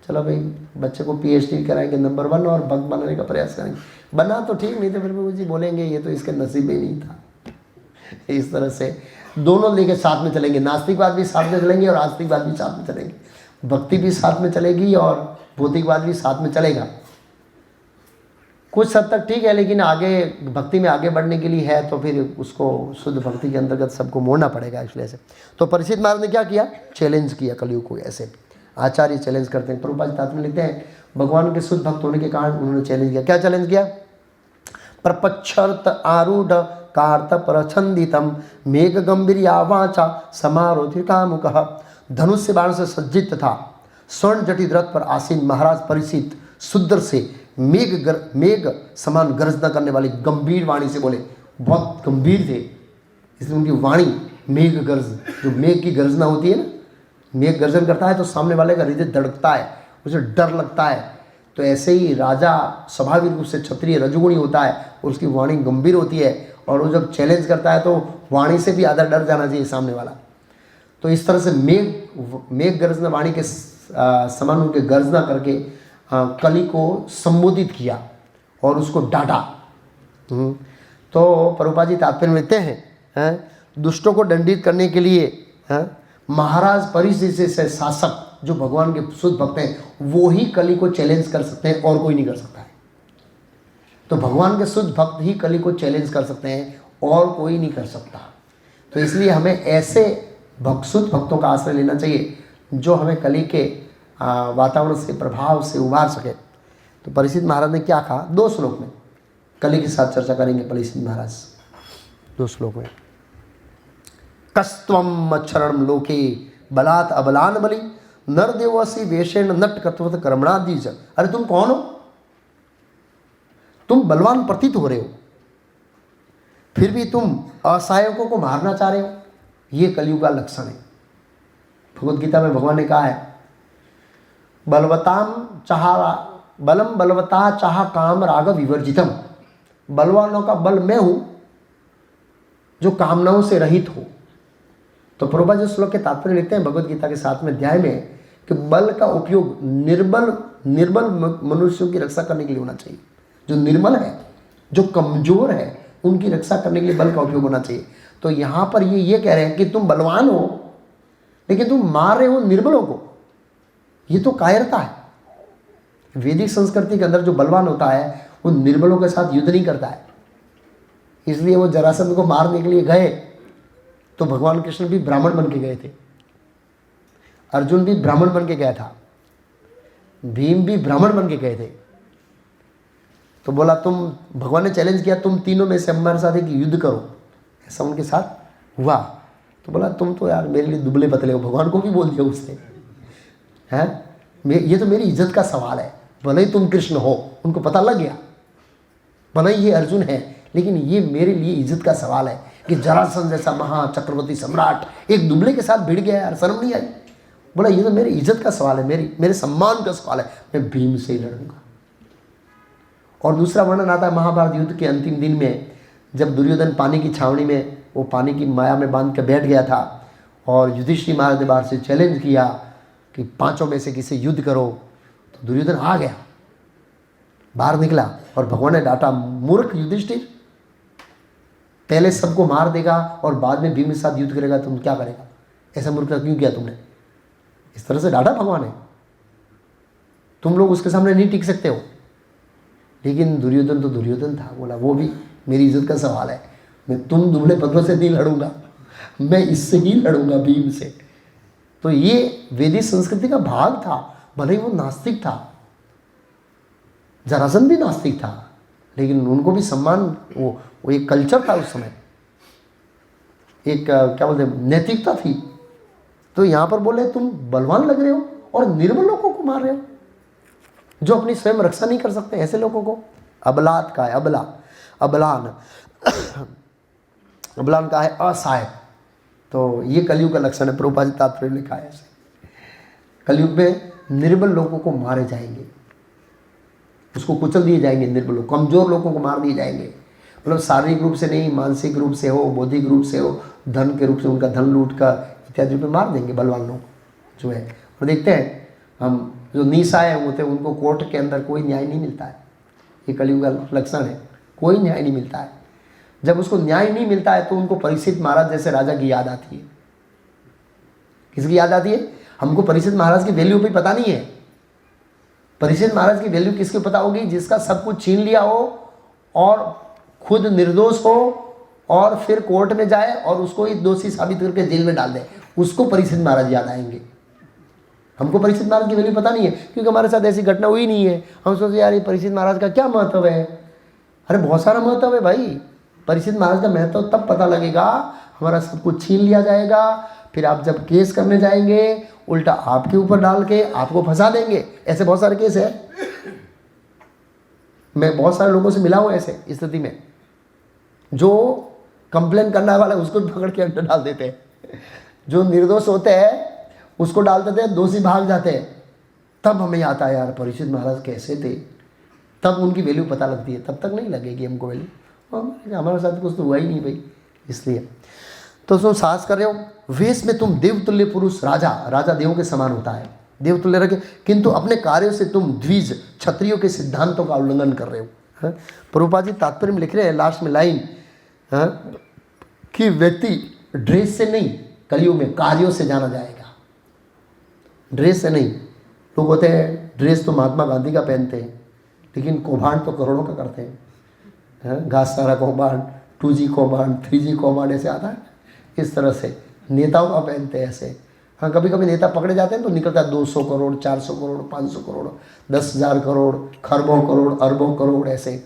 A: चलो भाई बच्चे को PhD कराएंगे नंबर 1 और भक्त बनाने का प्रयास करेंगे। बना तो ठीक, नहीं तो फिर भी जी बोलेंगे ये तो इसके नसीब में नहीं था। इस तरह से दोनों लेके साथ में चलेंगे, नास्तिकवाद भी साथ में चलेंगे और आस्तिकवाद भी साथ में चलेंगे, भक्ति भी साथ में चलेगी और भौतिकवाद भी साथ में चलेगा। कुछ हद तक ठीक है, लेकिन आगे भक्ति में आगे बढ़ने के लिए है तो फिर उसको शुद्ध भक्ति के अंतर्गत सबको मोड़ना पड़ेगा। इसलिए से तो परीक्षित महाराज ने क्या किया? चैलेंज किया कलयुग को। ऐसे आचार्य चैलेंज करते हैं। प्रभुपाद तात्पर्य लिखते हैं भगवान के शुद्ध भक्त होने के कारण उन्होंने चैलेंज किया। क्या चैलेंज किया? प्रपच्छर्त आरूढ़ कार्त प्रछंदितम मेघ गंभीर्या वाचा समारोधि कामुकः। धनुष से बाण से सज्जित तथा स्वर्ण जटित रथ पर आसीन महाराज परीक्षित शुद्र से मेघ समान गर्जना करने वाली गंभीर वाणी से बोले। बहुत गंभीर थे, इसलिए उनकी वाणी मेघ गर्ज, जो मेघ की गर्जना होती है ना, मेघ गर्जन करता है तो सामने वाले का हृदय धड़कता है, उसे डर लगता है। तो ऐसे ही राजा स्वाभाविक रूप से क्षत्रिय रजोगुणी होता है और उसकी वाणी गंभीर होती है और वो जब चैलेंज करता है तो वाणी से भी आधा डर जाना चाहिए सामने वाला। तो इस तरह से मेघ गर्जना वाणी के समान उनके गर्जना करके कली को संबोधित किया और उसको डांटा। तो प्रभुपाद जी तात्पर्य लिखते हैं दुष्टों को दंडित करने के लिए महाराज परीक्षित से शासक जो भगवान के शुद्ध भक्त हैं वो ही कली को चैलेंज कर सकते हैं और कोई नहीं कर सकता है। तो भगवान के शुद्ध भक्त ही कली को चैलेंज कर सकते हैं और कोई नहीं कर सकता। तो इसलिए हमें ऐसे शुद्ध भक्तों का आश्रय लेना चाहिए जो हमें कली के वातावरण से, प्रभाव से उबार सके। तो परीक्षित महाराज ने क्या कहा? 2 श्लोक में कली के साथ चर्चा करेंगे परीक्षित महाराज 2 श्लोक में। कस्त्वम मच्छरणम लोके बलात् अबलान बलि नरदेवसी वेशेण नट कत्वत कर्मणादीज। अरे तुम कौन हो? तुम बलवान प्रतीत हो रहे हो, फिर भी तुम असहायकों को मारना चाह रहे हो। ये कलयुग का लक्षण है। भगवद गीता में भगवान ने कहा है बलम बलवता चाह काम राग विवर्जितम। बलवानों का बल मैं हूं जो कामनाओं से रहित हो। तो प्रभुपाद जी श्लोक के तात्पर्य लिखते हैं भगवद गीता के 7वें अध्याय में कि बल का उपयोग निर्बल मनुष्यों की रक्षा करने के लिए होना चाहिए। जो निर्मल है, जो कमजोर है, उनकी रक्षा करने के लिए बल का उपयोग होना चाहिए। तो यहाँ पर ये कह रहे हैं कि तुम बलवान हो लेकिन तुम मार रहे हो निर्बलों को, ये तो कायरता है। वैदिक संस्कृति के अंदर जो बलवान होता है वो निर्बलों के साथ युद्ध नहीं करता है। इसलिए वो जरासंध को मारने के लिए गए तो भगवान कृष्ण भी ब्राह्मण बन के गए थे, अर्जुन भी ब्राह्मण बन के गया था, भीम भी ब्राह्मण बन के गए थे। तो बोला तुम, भगवान ने चैलेंज किया तुम तीनों में से हमारे साथ एक युद्ध करो, ऐसा उनके साथ हुआ। तो बोला तुम तो यार मेरे लिए दुबले पतले हो, भगवान को भी बोल दिया उसने, हैं ये तो मेरी इज्जत का सवाल है। भले ही तुम कृष्ण हो, उनको पता लग गया, भले ही ये अर्जुन है, लेकिन ये मेरे लिए इज्जत का सवाल है कि जरासंध जैसा महा चक्रवर्ती सम्राट एक दुबले के साथ भिड़ गया, यार शर्म नहीं आई। बोला ये तो मेरी इज्जत का सवाल है, मेरे सम्मान का सवाल है, मैं भीम से ही लड़ूंगा। और दूसरा वर्णन आता है महाभारत युद्ध के अंतिम दिन में, जब दुर्योधन पानी की छावनी में वो पानी की माया में बांध कर बैठ गया था और युधिष्ठिर महाराज ने बाहर से चैलेंज किया कि पांचों में से किसी युद्ध करो, तो दुर्योधन आ गया, बाहर निकला और भगवान ने डांटा, मूर्ख युधिष्ठिर, पहले सबको मार देगा और बाद में भीम के साथ युद्ध करेगा, तुम क्या करेगा, ऐसा मूर्खता क्यों किया तुमने। इस तरह से डांटा भगवान ने, तुम लोग उसके सामने नहीं टिक सकते हो। लेकिन दुर्योधन तो दुर्योधन था, बोला वो भी मेरी इज्जत का सवाल है, मैं तुम दुबले पतलों से नहीं लड़ूंगा, मैं इससे ही लड़ूंगा, भीम से। तो ये वैदिक संस्कृति का भाग था, भले ही वो नास्तिक था, जरासंध भी नास्तिक था, लेकिन उनको भी सम्मान, वो एक कल्चर था उस समय, एक क्या बोलते हैं नैतिकता थी। तो यहाँ पर बोले तुम बलवान लग रहे हो और निर्बल लोगों को मार रहे हो, जो अपनी स्वयं रक्षा नहीं कर सकते, ऐसे लोगों को। अबलात का है, अबला, अबलान अबलान का है असहाय। तो ये कलयुग का लक्षण है, प्रभुपाद जी तात्पर्य लिखा है ऐसे, कलयुग में निर्बल लोगों को मारे जाएंगे, उसको कुचल दिए जाएंगे, निर्बल लोग, कमजोर लोगों को मार दिए जाएंगे। मतलब शारीरिक रूप से नहीं, मानसिक रूप से हो, बौद्धिक रूप से हो, धन के रूप से उनका धन लूट कर इत्यादि रूप में मार देंगे बलवान लोग जो है। और देखते हैं हम जो निसहाय होते हैं उनको कोर्ट के अंदर कोई न्याय नहीं मिलता है, ये कलयुग का लक्षण है, कोई न्याय नहीं मिलता है। जब उसको न्याय नहीं मिलता है तो उनको परीक्षित महाराज जैसे राजा की याद आती है। किसकी याद आती है? हमको परीक्षित महाराज की वैल्यू भी पता नहीं है। परीक्षित महाराज की वैल्यू किसको पता होगी? जिसका सब कुछ छीन लिया हो और खुद निर्दोष हो और फिर कोर्ट में जाए और उसको ही दोषी साबित करके जेल में डाल दे, उसको परीक्षित महाराज याद आएंगे। हमको परीक्षित महाराज की वैल्यू पता नहीं है क्योंकि हमारे साथ ऐसी घटना हुई नहीं है। हम सोचते यार ये परीक्षित महाराज का क्या महत्व है। अरे बहुत सारा महत्व है भाई। परीक्षित महाराज का महत्व तब पता लगेगा, हमारा सब कुछ छीन लिया जाएगा, फिर आप जब केस करने जाएंगे उल्टा आपके ऊपर डाल के आपको फंसा देंगे। ऐसे बहुत सारे केस है, मैं बहुत सारे लोगों से मिला हूँ ऐसे स्थिति में, जो कंप्लेन करने वाला है उसको पकड़ के अंदर डाल देते हैं, जो निर्दोष होते हैं उसको डाल देते हैं, दोषी भाग जाते हैं। तब हमें आता है यार परीक्षित महाराज कैसे थे, तब उनकी वैल्यू पता लगती है, तब तक नहीं लगेगी हमको वैल्यू। हमारे साथ कुछ तो हुआ ही नहीं भाई, इसलिए तो तुम साहस कर रहे हो, वेश में तुम देवतुल्य पुरुष, राजा देवों के समान होता है, देवतुल्य रखे, किंतु अपने कार्यों से तुम द्विज क्षत्रियों के सिद्धांतों का उल्लंघन कर रहे हो। प्रभुपाद जी तात्पर्य में लिख रहे हैं लास्ट में लाइन कि व्यक्ति ड्रेस से नहीं, कलयुग में कार्यों से जाना जाएगा, ड्रेस से नहीं। लोग होते हैं ड्रेस तो महात्मा गांधी का पहनते हैं, लेकिन कौभांड तो करोड़ों का करते हैं। घास सारा कौभांड, 2G कौभांड, 3G कौभांड ऐसे आता है, इस तरह से नेताओं का पहनते हैं ऐसे। हाँ, कभी कभी नेता पकड़े जाते हैं तो निकलता है 200 करोड़, 400 करोड़, 500 करोड़, 10,000 करोड़, खरबों करोड़, अरबों करोड़ ऐसे।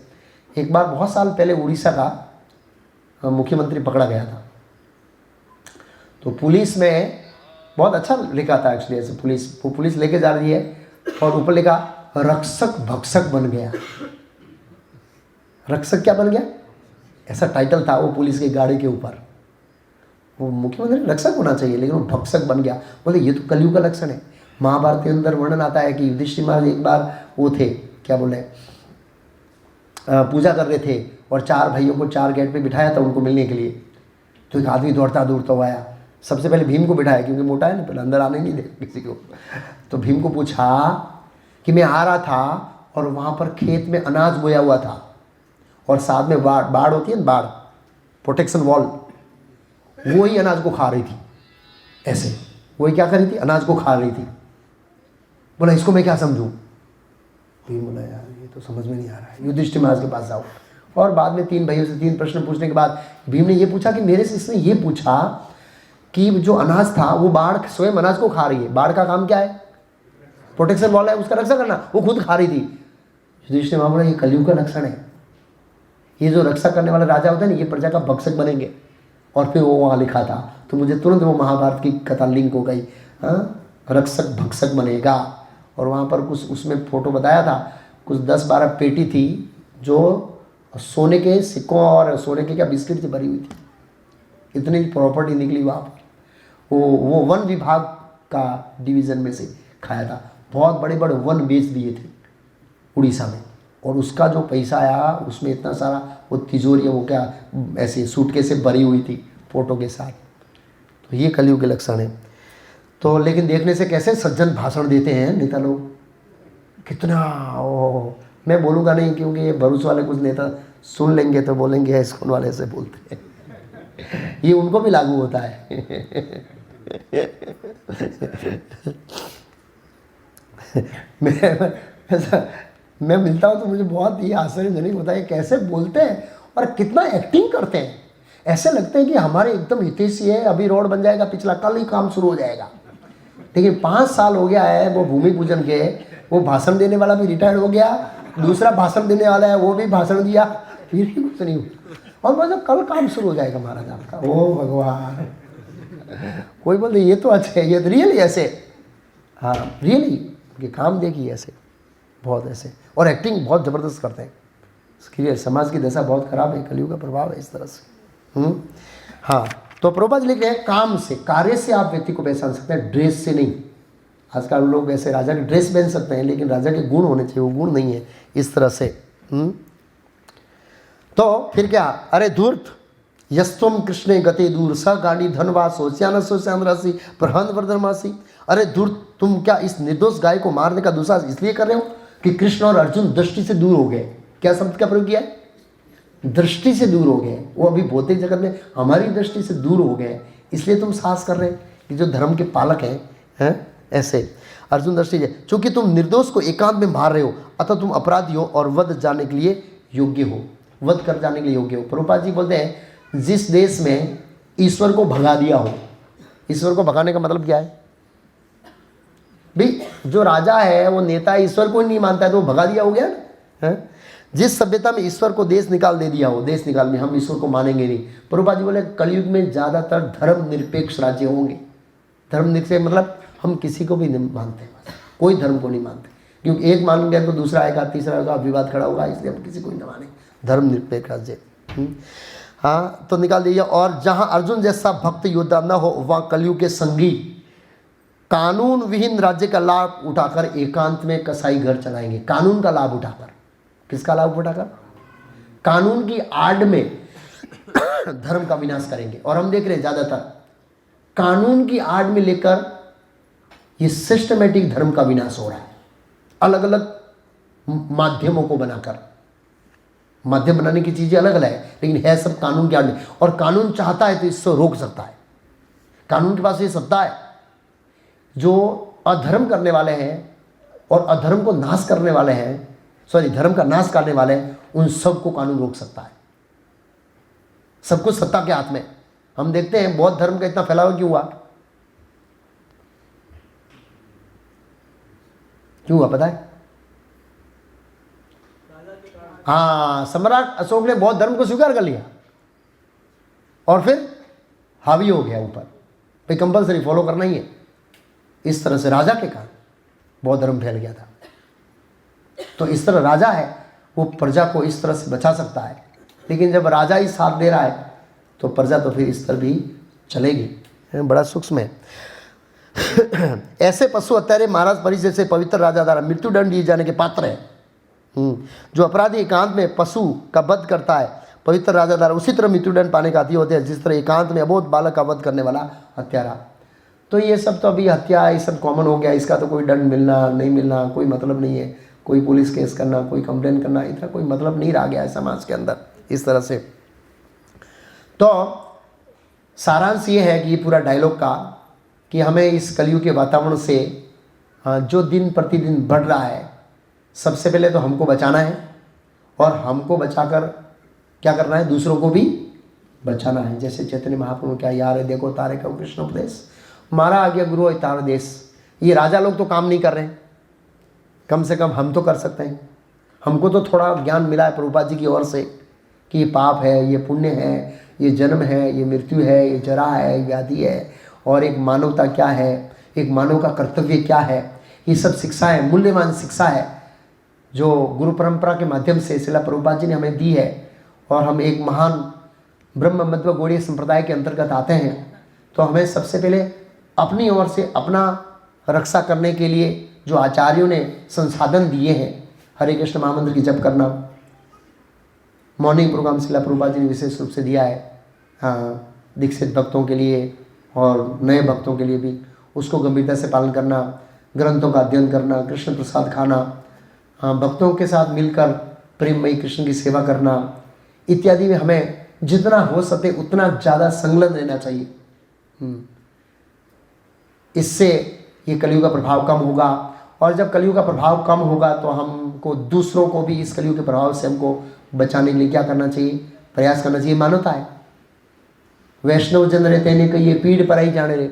A: एक बार बहुत साल पहले उड़ीसा का मुख्यमंत्री पकड़ा गया था, तो पुलिस में बहुत अच्छा लिखा था एक्चुअली, ऐसे पुलिस लेके जा रही है और ऊपर लिखा रक्षक भक्षक बन गया। रक्षक क्या बन गया, ऐसा टाइटल था वो पुलिस की गाड़ी के ऊपर। वो मुख्यमंत्री रक्षक होना चाहिए लेकिन वो भक्षक बन गया। बोले ये तो कलयुग का लक्षण है। महाभारत के अंदर वर्णन आता है कि युधिष्ठिर महाराज एक बार वो थे, क्या बोले, पूजा कर रहे थे और 4 भाइयों को 4 गेट पे बिठाया था उनको मिलने के लिए। तो एक आदमी दौड़ता आया, सबसे पहले भीम को बिठाया क्योंकि मोटा है ना, पहले अंदर आने नहीं दे किसी को। तो भीम को पूछा कि मैं आ रहा था और वहाँ पर खेत में अनाज बोया हुआ था और साथ में बाढ़ बाढ़ होती है ना, बाढ़ प्रोटेक्शन वॉल, वो ही अनाज को खा रही थी ऐसे। वही क्या कर रही थी, अनाज को खा रही थी। बोला इसको मैं क्या समझूं? भीम बोला यार ये तो समझ में नहीं आ रहा है, युधिष्ठिर महाराज के पास जाओ। और बाद में 3 भाइयों से 3 प्रश्न पूछने के बाद भीम ने ये पूछा कि मेरे से इसने ये पूछा कि जो अनाज था वो बाढ़ स्वयं अनाज को खा रही है, बाढ़ का काम क्या है? प्रोटेक्शन वॉल है, उसका रक्षा करना, वो खुद खा रही थी। युधिष्ठिर महाराज बोला ये कलयुग का लक्षण है, ये जो रक्षा करने वाला राजा होता है ना, ये प्रजा का भक्षक बनेंगे। और फिर वो वहाँ लिखा था, तो मुझे तुरंत वो महाभारत की कथा लिंक हो गई, रक्षक भक्षक बनेगा। और वहाँ पर कुछ उसमें फोटो बताया था, कुछ 10-12 पेटी थी जो सोने के सिक्कों और सोने के क्या बिस्किट से भरी हुई थी। इतनी प्रॉपर्टी निकली वहाँ पर। वो वन विभाग का डिवीज़न में से खाया था। बहुत बड़े बड़े वन बेच दिए थे उड़ीसा में, और उसका जो पैसा आया उसमें इतना सारा वो तिजोरी वो क्या ऐसे सूटकेस से भरी हुई थी फोटो के साथ। तो ये कलयुग के लक्षण है। तो लेकिन देखने से कैसे सज्जन भाषण देते हैं नेता लोग, कितना मैं बोलूँगा नहीं क्योंकि ये भरूच वाले कुछ नेता सुन लेंगे तो बोलेंगे इस्कॉन वाले ऐसे बोलते हैं। ये उनको भी लागू होता है। मैं मिलता हूँ तो मुझे बहुत ये आश्चर्यजनक होता है, कैसे बोलते हैं और कितना एक्टिंग करते हैं। ऐसे लगते हैं कि हमारे एकदम हितैषी है, अभी रोड बन जाएगा, पिछला कल ही काम शुरू हो जाएगा। लेकिन 5 साल हो गया है वो भूमि पूजन के, वो भाषण देने वाला भी रिटायर्ड हो गया, दूसरा भाषण देने वाला है वो भी भाषण दिया, फिर भी कुछ नहीं हुआ। और मतलब कल काम शुरू हो जाएगा महाराज आपका। ओ भगवान, कोई बोलते ये तो अच्छा है, ये तो रियली ऐसे, हाँ रियली कि काम देखिए ऐसे, बहुत ऐसे, और एक्टिंग बहुत ज़बरदस्त करते हैं। इसलिए समाज की दशा बहुत ख़राब है, कलयुग का प्रभाव है इस तरह से। हाँ, तो प्रभुपाद लिख रहे हैं काम से, कार्य से आप व्यक्ति को पहचान सकते हैं, ड्रेस से नहीं। आजकल लोग वैसे राजा की ड्रेस पहन सकते हैं, लेकिन राजा के गुण होने चाहिए, वो गुण नहीं है इस तरह से। तो फिर क्या, अरे धूर्त यस्तम कृष्णे गते दूर स गांडी धनवा सोच्यान सोच्यान राशि प्रहंद वर्धनमासी। अरे धूर्त, तुम क्या इस निर्दोष गाय को मारने का दुस्साहस इसलिए कर रहे हो कि कृष्ण और अर्जुन दृष्टि से दूर हो गए। क्या शब्द का प्रयोग किया है? दृष्टि से दूर हो गए। वो अभी भौतिक जगत में हमारी दृष्टि से दूर हो गए, इसलिए तुम साहस कर रहे हैं कि जो धर्म के पालक हैं ऐसे। अर्जुन दृष्टि से, चूंकि तुम निर्दोष को एकांत में मार रहे हो, अतः तुम अपराधी हो और वध जाने के लिए योग्य हो, वध कर जाने के लिए योग्य हो। प्रभुपाद जी बोलते हैं जिस देश में ईश्वर को भगा दिया हो, ईश्वर को भगाने का मतलब क्या है भाई? जो राजा है वो नेता ईश्वर को ही नहीं मानता है तो वो भगा दिया हो गया ना। जिस सभ्यता में ईश्वर को देश निकाल दे दिया हो, देश निकाल में हम ईश्वर को मानेंगे नहीं। प्रभुपाद जी बोले कलयुग में ज़्यादातर धर्म निरपेक्ष राज्य होंगे। धर्म निरपेक्ष मतलब हम किसी को भी नहीं मानते, कोई धर्म को नहीं मानते, क्योंकि एक मान गया तो दूसरा आएगा, तीसरा आएगा, विवाद खड़ा होगा, इसलिए हम किसी को नहीं माने। धर्म निरपेक्ष राज्य। हाँ, तो निकाल दीजिए। और जहाँ अर्जुन जैसा भक्त योद्धा न हो वहाँ कलयुग के संगी कानून विहीन राज्य का लाभ उठाकर एकांत में कसाई घर चलाएंगे। कानून का लाभ उठाकर, किसका लाभ उठाकर? कानून की आड़ में धर्म का विनाश करेंगे। और हम देख रहे हैं ज़्यादातर कानून की आड़ में लेकर ये सिस्टमेटिक धर्म का विनाश हो रहा है, अलग अलग माध्यमों को बनाकर। माध्यम बनाने की चीज़ें अलग अलग है, लेकिन है सब कानून के आड़ में। और कानून चाहता है तो इससे रोक सकता है। कानून के पास ये सत्ता है। जो अधर्म करने वाले हैं और अधर्म को नाश करने वाले हैं, धर्म का नाश करने वाले हैं, उन सबको कानून रोक सकता है। सब कुछ सत्ता के हाथ में। हम देखते हैं बौद्ध धर्म का इतना फैलाव क्यों हुआ? क्यों हुआ पता है? हाँ, सम्राट अशोक ने बौद्ध धर्म को स्वीकार कर लिया और फिर हावी हो गया ऊपर, भाई कंपल्सरी फॉलो करना ही है। इस तरह से राजा के कारण बौद्ध धर्म फैल गया था। तो इस तरह राजा है वो प्रजा को इस तरह से बचा सकता है, लेकिन जब राजा ही साथ दे रहा है तो प्रजा तो फिर इस तरह भी चलेगी। बड़ा सूक्ष्म है। ऐसे पशु हत्यारे महाराज परिचय से पवित्र राजा द्वारा मृत्युदंड दिए जाने के पात्र है। जो अपराधी एकांत में पशु का वध करता है पवित्र राजा द्वारा, उसी तरह मृत्युदंड पाने का आदी होते हैं जिस तरह एकांत में अबोध बालक का वध करने वाला हत्यारा। तो ये सब तो अभी हत्या ये सब कॉमन हो गया, इसका तो कोई दंड मिलना नहीं मिलना कोई मतलब नहीं है। कोई पुलिस केस करना, कोई कंप्लेन करना, इतना कोई मतलब नहीं रह गया है समाज के अंदर इस तरह से। तो सारांश ये है कि ये पूरा डायलॉग का कि हमें इस कलयुग के वातावरण से जो दिन प्रतिदिन बढ़ रहा है, सबसे पहले तो हमको बचाना है और हमको बचाकर क्या करना है, दूसरों को भी बचाना है। जैसे चैतन्य महाप्रभु क्या यार है, देखो तारे का कृष्ण उपदेश, मारा आ गया गुरु तार देश। ये राजा लोग तो काम नहीं कर रहे हैं, कम से कम हम तो कर सकते हैं। हमको तो थोड़ा ज्ञान मिला है प्रभुपाद जी की ओर से कि ये पाप है, ये पुण्य है, ये जन्म है, ये मृत्यु है, ये जरा है, व्याधि है, और एक मानवता क्या है, एक मानव का कर्तव्य क्या है। ये सब शिक्षा है, मूल्यवान शिक्षा है जो गुरु परंपरा के माध्यम से श्रील प्रभुपाद जी ने हमें दी है। और हम एक महान ब्रह्म मध्व गौड़ीय संप्रदाय के अंतर्गत आते हैं, तो हमें सबसे पहले अपनी ओर से अपना रक्षा करने के लिए जो आचार्यों ने संसाधन दिए हैं, हरे कृष्ण महामंत्र की जप करना, मॉर्निंग प्रोग्राम श्रील प्रभुपाद जी ने विशेष रूप से दिया है, हाँ, दीक्षित भक्तों के लिए और नए भक्तों के लिए भी, उसको गंभीरता से पालन करना, ग्रंथों का अध्ययन करना, कृष्ण प्रसाद खाना, हाँ, भक्तों के साथ मिलकर प्रेममयी कृष्ण की सेवा करना इत्यादि में हमें जितना हो सके उतना ज़्यादा संलग्न रहना चाहिए। इससे ये कलयुग का प्रभाव कम होगा, और जब कलयुग का प्रभाव कम होगा तो हमको दूसरों को भी इस कलयुग के प्रभाव से हमको बचाने के लिए क्या करना चाहिए, प्रयास करना चाहिए। मानवता है, वैष्णव जन रहते हैं कि ये पीड़ पर ही जाने रहे।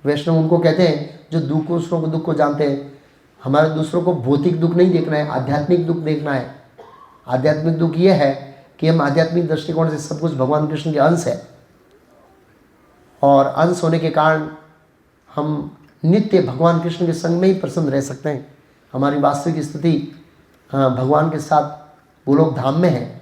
A: वैष्णव उनको कहते हैं जो दूसरों को दुख को जानते हैं। हमारे दूसरों को भौतिक दुख नहीं देखना है, आध्यात्मिक दुख देखना है। आध्यात्मिक दुख ये है कि हम आध्यात्मिक दृष्टिकोण से सब कुछ भगवान कृष्ण के अंश है, और अंश होने के कारण हम नित्य भगवान कृष्ण के संग में ही प्रसन्न रह सकते हैं। हमारी वास्तविक स्थिति भगवान के साथ गोलोक धाम में है।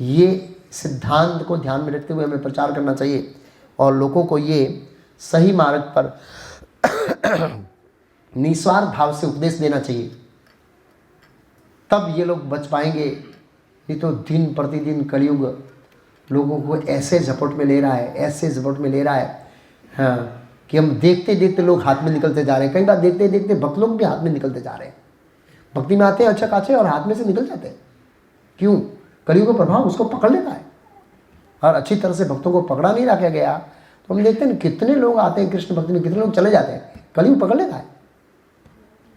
A: ये सिद्धांत को ध्यान में रखते हुए हमें प्रचार करना चाहिए और लोगों को ये सही मार्ग पर निस्वार्थ भाव से उपदेश देना चाहिए, तब ये लोग बच पाएंगे। नहीं तो दिन प्रतिदिन कलयुग लोगों को ऐसे झपट में ले रहा है, ऐसे झपट में ले रहा है, हाँ, कि हम देखते देखते लोग हाथ में निकलते जा रहे हैं। कई बार देखते देखते भक्त लोग भी हाथ में निकलते जा रहे हैं। भक्ति में आते हैं अच्छा खाचे और हाथ में से निकल जाते हैं। क्यों? कलयुग का प्रभाव उसको पकड़ लेता है, और अच्छी तरह से भक्तों को पकड़ा नहीं रखा गया तो हम देखते हैं कितने लोग आते हैं कृष्ण भक्ति में, कितने लोग चले जाते हैं। कलयुग पकड़ लेता है,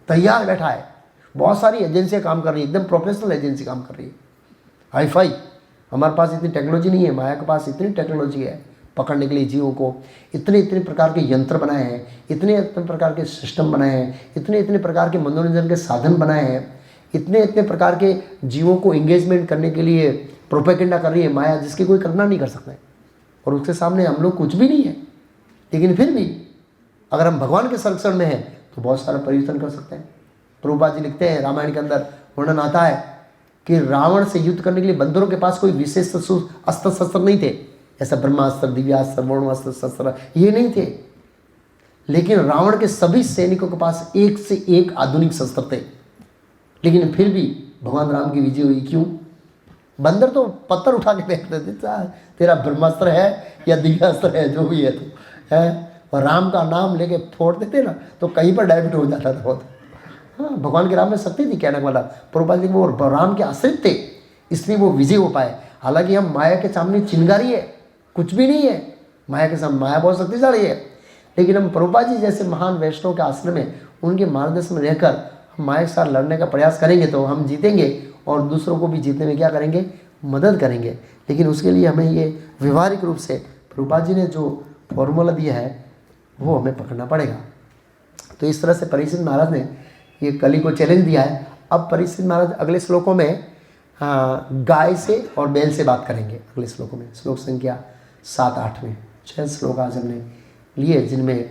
A: तैयार बैठा है। बहुत सारी एजेंसियाँ काम कर रही है, एकदम प्रोफेशनल एजेंसी काम कर रही है, हाई फाई। हमारे पास इतनी टेक्नोलॉजी नहीं है, माया के पास इतनी टेक्नोलॉजी है पकड़ने के लिए जीवों को। इतने इतने प्रकार के यंत्र बनाए हैं, इतने इतने प्रकार के सिस्टम बनाए हैं, इतने इतने प्रकार के मनोरंजन के साधन बनाए हैं, इतने इतने प्रकार के जीवों को एंगेजमेंट करने के लिए प्रोपेगेंडा कर रही है माया, जिसकी कोई कल्पना नहीं कर सकते। और उसके सामने हम लोग कुछ भी नहीं है। लेकिन फिर भी अगर हम भगवान के संरक्षण में हैं तो बहुत सारा परिवर्तन कर सकते हैं। प्रभुपाद जी लिखते हैं, रामायण के अंदर वर्णन आता है कि रावण से युद्ध करने के लिए बंदरों के पास कोई विशेष अस्त्र शस्त्र नहीं थे, ऐसा ब्रह्मास्त्र, दिव्यास्त्र, वरुणास्त्र, शस्त्र ये नहीं थे। लेकिन रावण के सभी सैनिकों के पास एक से एक आधुनिक शस्त्र थे, लेकिन फिर भी भगवान राम की विजय हुई। क्यों? बंदर तो पत्थर उठा के फेंक देते, तेरा ब्रह्मास्त्र है या दिव्यास्त्र है, जो भी है तो है, और राम का नाम लेके फोड़ देते ना तो कहीं पर डायबिट हो जाता था बहुत। हाँ, भगवान के राम में शक्ति थी कहने वाला। प्रभुपाद जी वो राम के आश्रित थे, इसलिए वो विजय हो पाए। हालांकि हम माया के सामने चिंगारी है, कुछ भी नहीं है। माया के सामने माया बहुत शक्तिशाली है, लेकिन हम प्रभुपाद जी जैसे महान वैष्णव के आश्रम में उनके मार्गदर्शन में रहकर हम माया के साथ लड़ने का प्रयास करेंगे तो हम जीतेंगे, और दूसरों को भी जीतने में क्या करेंगे, मदद करेंगे। लेकिन उसके लिए हमें ये व्यवहारिक रूप से प्रभुपाद जी ने जो फॉर्मूला दिया है वो हमें पकड़ना पड़ेगा। तो इस तरह से परीक्षित महाराज ने ये कली को चैलेंज दिया है। अब परीक्षित महाराज अगले श्लोकों में गाय से और बैल से बात करेंगे। अगले श्लोकों में श्लोक संख्या 7-8 में 6 श्लोक आज हमने लिए, जिनमें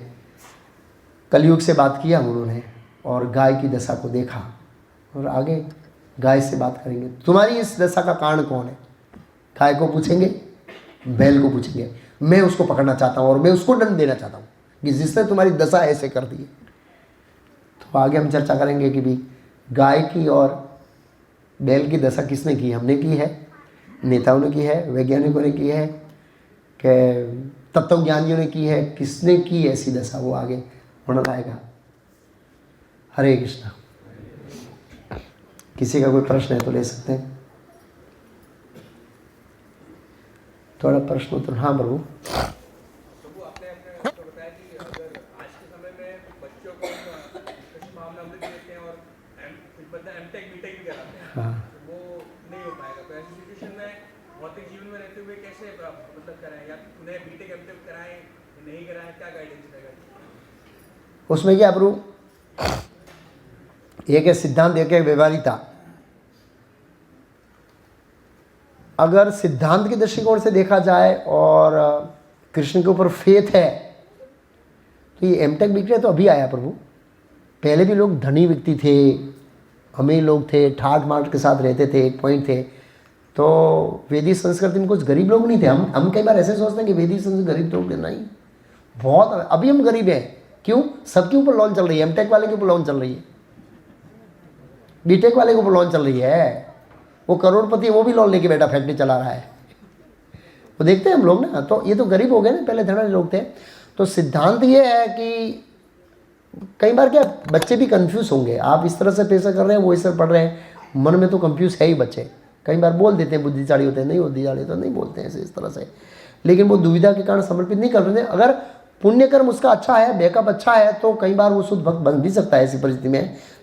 A: कलयुग से बात किया उन्होंने और गाय की दशा को देखा, और आगे गाय से बात करेंगे। तुम्हारी इस दशा का कारण कौन है? गाय को पूछेंगे, बैल को पूछेंगे। मैं उसको पकड़ना चाहता हूँ और मैं उसको दंड देना चाहता हूँ कि जिसने तुम्हारी दशा ऐसे कर दी है। तो आगे हम चर्चा करेंगे कि भी गाय की और बैल की दशा किसने की? हमने की है, नेताओं ने की है, वैज्ञानिकों ने की है, कि तत्वज्ञानियों ने की है, किसने की ऐसी दशा, वो आगे वर्णन आएगा। हरे कृष्णा। किसी का कोई प्रश्न है तो ले सकते हैं। थोड़ा प्रश्न उत्तर। हाँ प्रभु।
D: प्रभु आपने तो बताया कि अगर आज के समय में बच्चों को कृष्ण भावनामृत देते हैं और एमटेक बीटेक भी कराते हैं,
A: हाँ
D: तो वो नहीं हो पाएगा। तो ऐसी सिचुएशन में भौतिक जीवन में रहते हुए कैसे मतलब कराएं, या उन्हें बीटेक एमटेक कराएं नहीं कराएं, क्या गाइडेंस रहेगा?
A: उसमें क्या प्रभु, एक है सिद्धांत, एक है व्यवहारिकता। अगर सिद्धांत के दृष्टिकोण से देखा जाए और कृष्ण के ऊपर फेथ है तो ये एमटेक बीटेक तो अभी आया प्रभु। पहले भी लोग धनी व्यक्ति थे, अमीर लोग थे, ठाट माट के साथ रहते थे, एक पॉइंट थे। तो वैदिक संस्कृति में कुछ गरीब लोग नहीं थे। हम कई बार ऐसे सोचते हैं कि वैदिक संस्कृति गरीब लोग नहीं, बहुत अभी हम गरीब हैं। क्यों? सबके ऊपर लोन चल रही है। एमटेक वाले के ऊपर लोन चल रही है, बीटेक वाले के ऊपर लोन चल रही है। वो करोड़पति, वो भी लोन लेके बैठा फैक्ट्री चला रहा है। वो देखते हैं हम लोग ना, तो ये तो गरीब हो गए ना, पहले धनी लोग थे। तो सिद्धांत ये है कि कई बार क्या बच्चे भी कंफ्यूज होंगे, आप इस तरह से पैसा कर रहे हैं, वो इस तरह पढ़ रहे हैं, मन में तो कंफ्यूज है ही बच्चे। कई बार बोल देते हैं, बुद्धिशाली होते हैं, नहीं बुद्धिशाली तो नहीं बोलते हैं ऐसे इस तरह से, लेकिन वो दुविधा के कारण समर्पित नहीं कर रहे हैं। अगर पुण्य कर्म उसका अच्छा है, बैकअप अच्छा है, तो कई बार वो शुद्ध भक्त बन भी सकता है ऐसी परिस्थिति में,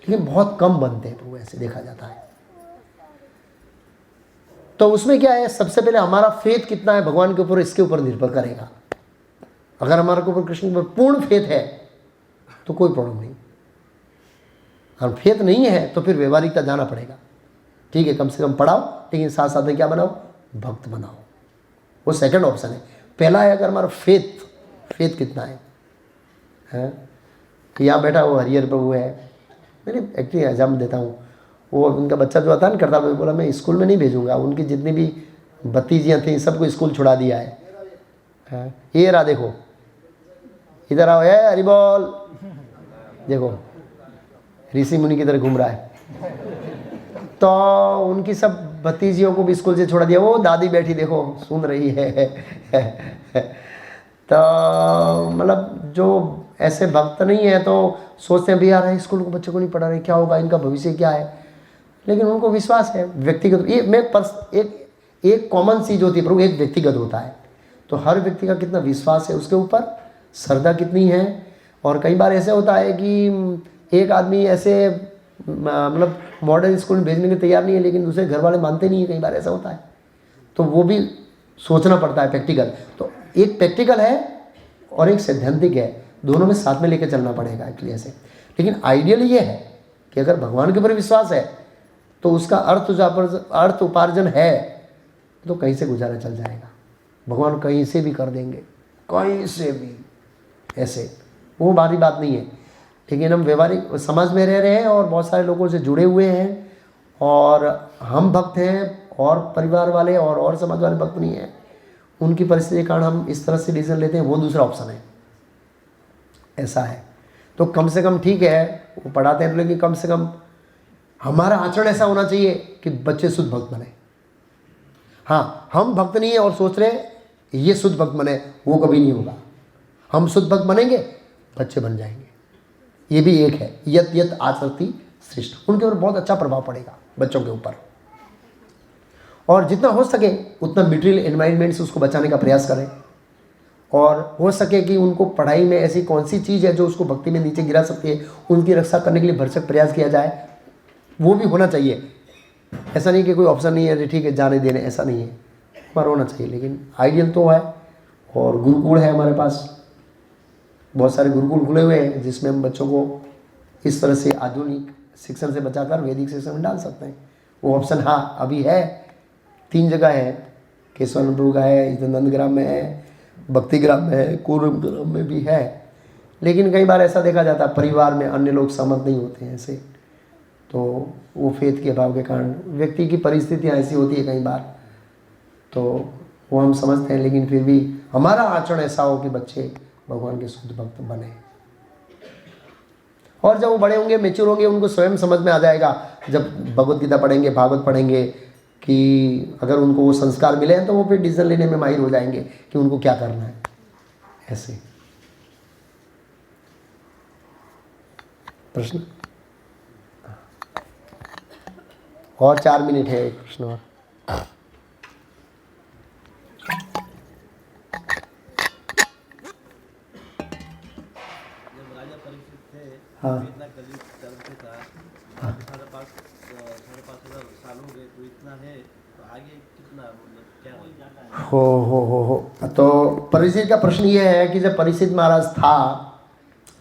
A: लेकिन बहुत कम बनते हैं वो, ऐसे देखा जाता है। तो उसमें क्या है, सबसे पहले हमारा फेथ कितना है भगवान के ऊपर, इसके ऊपर निर्भर करेगा। अगर हमारे ऊपर कृष्ण के ऊपर पूर्ण फेथ है तो कोई प्रॉब्लम नहीं, और फेथ नहीं है तो फिर व्यवहारिकता जाना पड़ेगा। ठीक है, कम से कम पढ़ाओ, लेकिन साथ साथ में क्या बनाओ, भक्त बनाओ। वो सेकंड ऑप्शन है। पहला है अगर हमारा फेथ कितना है कि यहाँ बैठा वो हरिहर प्रभु है, मैंने एक्चुअली एग्जाम देता हूँ, वो उनका बच्चा जो आता है करता, मैं बोला मैं स्कूल में नहीं भेजूंगा, उनकी जितनी भी भतीजियाँ थी सबको स्कूल छुड़ा दिया है। ये रहा, देखो इधर आओ, है हरि बोल, देखो ऋषि मुनि की तरह घूम रहा है। तो उनकी सब भतीजियों को भी स्कूल से छोड़ा दिया, वो दादी बैठी देखो सुन रही है। तो मतलब जो ऐसे भक्त नहीं है तो सोचते हैं भी यार स्कूल को बच्चों को नहीं पढ़ा रहे, क्या होगा, इनका भविष्य क्या है। लेकिन उनको विश्वास है व्यक्तिगत, ये मैं एक कॉमन चीज होती है प्रभु, एक व्यक्तिगत होता है। तो हर व्यक्ति का कितना विश्वास है उसके ऊपर, श्रद्धा कितनी है। और कई बार ऐसे होता है कि एक आदमी ऐसे मतलब मॉडर्न स्कूल में भेजने के तैयार नहीं है, लेकिन दूसरे घर वाले मानते नहीं है, कई बार ऐसा होता है। तो वो भी सोचना पड़ता है प्रैक्टिकल। तो एक प्रैक्टिकल है और एक सैद्धांतिक है, दोनों में साथ में लेकर चलना पड़ेगा एक्चुअली ऐसे। लेकिन आइडियल ये है कि अगर भगवान के ऊपर विश्वास है तो उसका अर्थ उपार्जन है तो कहीं से गुजारा चल जाएगा। भगवान कहीं से भी कर देंगे, कहीं से भी, ऐसे वो भारी बात नहीं है। लेकिन हम व्यवहारिक समाज में रह रहे हैं और बहुत सारे लोगों से जुड़े हुए हैं, और हम भक्त हैं और परिवार वाले और समाज वाले भक्त नहीं हैं। उनकी परिस्थिति के कारण हम इस तरह से डिसीजन लेते हैं, वो दूसरा ऑप्शन है, ऐसा है। तो कम से कम ठीक है वो पढ़ाते हैं, लेकिन कम से कम हमारा आचरण ऐसा होना चाहिए कि बच्चे शुद्ध भक्त बने। हाँ, हम भक्त नहीं है और सोच रहे ये शुद्ध भक्त बने, वो कभी नहीं होगा। हम शुद्ध भक्त बनेंगे, बच्चे बन जाएंगे। ये भी एक है, यत यत आचरति श्रेष्ठ, उनके ऊपर बहुत अच्छा प्रभाव पड़ेगा बच्चों के ऊपर। और जितना हो सके उतना मटेरियल एनवायरनमेंट से उसको बचाने का प्रयास करें, और हो सके कि उनको पढ़ाई में ऐसी कौन सी चीज़ है जो उसको भक्ति में नीचे गिरा सकती है, उनकी रक्षा करने के लिए भरसक प्रयास किया जाए, वो भी होना चाहिए। ऐसा नहीं कि कोई ऑप्शन नहीं है, ठीक है जाने देने, ऐसा नहीं है, पर होना चाहिए। लेकिन आइडियल तो है। और गुरुकुल है हमारे पास, बहुत सारे गुरुकुल खुले हुए हैं जिसमें हम बच्चों को इस तरह से आधुनिक शिक्षण से बचाकर वैदिक शिक्षण में डाल सकते हैं। वो ऑप्शन हाँ अभी है, 3 जगह है, केशवानंद प्रभु का है, इधर नंदग्राम में है, भक्तिग्राम में है, कोरम ग्राम में भी है। लेकिन कई बार ऐसा देखा जाता है परिवार में अन्य लोग सहमत नहीं होते हैं ऐसे, तो वो फेथ के अभाव के कारण व्यक्ति की परिस्थितियाँ ऐसी होती है कई बार, तो वो हम समझते हैं। लेकिन फिर भी हमारा आचरण ऐसा हो कि बच्चे भगवान के शुद्ध भक्त बने। और जब वो बड़े होंगे, मैच्योर होंगे, उनको स्वयं समझ में आ जाएगा, जब भगवत गीता पढ़ेंगे, भागवत पढ़ेंगे, कि अगर उनको वो संस्कार मिले हैं तो वो फिर डिसीजन लेने में माहिर हो जाएंगे कि उनको क्या करना है। ऐसे प्रश्न और 4 मिनट है, एक प्रश्न और।
E: जब राजा परीक्षित थे
A: हाँ।
E: तो इतना कलयुग चलते था, 5,500 साल हो गए, तो इतना है, तो आगे कितना मतलब क्या होगा?
A: हो। तो परीक्षित का प्रश्न ये है कि जब परीक्षित महाराज था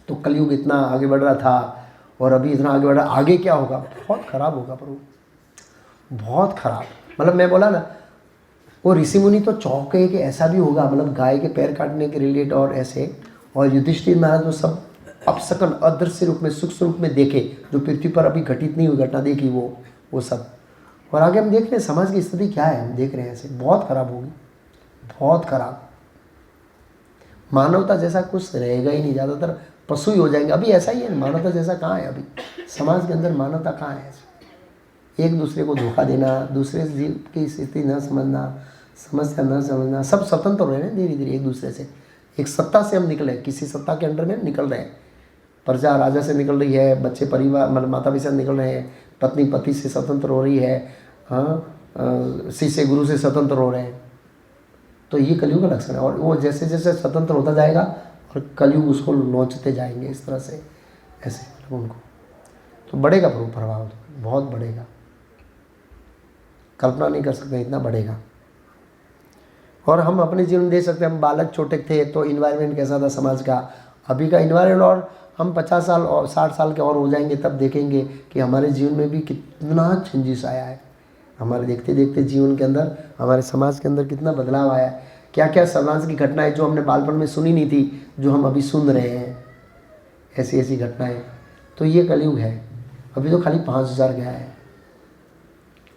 A: तो कलयुग इतना आगे बढ़ रहा था और अभी इतना आगे बढ़ रहा, आगे क्या होगा? बहुत खराब होगा प्रभु, बहुत खराब। मतलब मैं बोला ना, वो ऋषि मुनि तो चौंके कि ऐसा भी होगा, मतलब गाय के पैर काटने के रिलेट और ऐसे। और युधिष्ठिर महाराज वो सब अपसकन अदृश्य रूप में, सूक्ष्म रूप में देखे, जो पृथ्वी पर अभी घटित नहीं हुई घटना देखी, वो सब। और आगे हम देख रहे हैं समाज की स्थिति क्या है, हम देख रहे हैं ऐसे बहुत खराब होगी, बहुत खराब। मानवता जैसा कुछ रहेगा ही नहीं, ज़्यादातर पशु ही हो जाएंगे। अभी ऐसा ही है, मानवता जैसा कहाँ है? अभी समाज के अंदर मानवता कहाँ है? एक दूसरे को धोखा देना, दूसरे जीव की स्थिति न समझना, समस्या न समझना, सब स्वतंत्र हो रहे हैं धीरे धीरे एक दूसरे से। एक सत्ता से हम निकले, किसी सत्ता के अंडर में निकल रहे हैं। प्रजा राजा से निकल रही है, बच्चे परिवार मतलब माता पिता से निकल रहे हैं, पत्नी पति से स्वतंत्र हो रही है, हाँ, शिष्य गुरु से स्वतंत्र हो रहे हैं। तो ये कलयुग का लक्षण है। और वो जैसे जैसे स्वतंत्र होता जाएगा और कलयुग उसको नोचते जाएंगे इस तरह से, ऐसे मतलब उनको तो बढ़ेगा प्रभाव, बहुत बढ़ेगा, कल्पना नहीं कर सकते इतना बढ़ेगा। और हम अपने जीवन में देख सकते हैं, हम बालक छोटे थे तो इन्वायरमेंट कैसा था समाज का, अभी का इन्वायरमेंट, और हम 50 साल और 60 साल के और हो जाएंगे तब देखेंगे कि हमारे जीवन में भी कितना चेंजेस आया है। हमारे देखते देखते जीवन के अंदर, हमारे समाज के अंदर कितना बदलाव आया है। क्या क्या समाज की घटनाएं जो हमने बालपन में सुनी नहीं थी, जो हम अभी सुन रहे हैं, ऐसी ऐसी घटनाएं। तो ये कलयुग है। अभी तो खाली 5,000 गया है,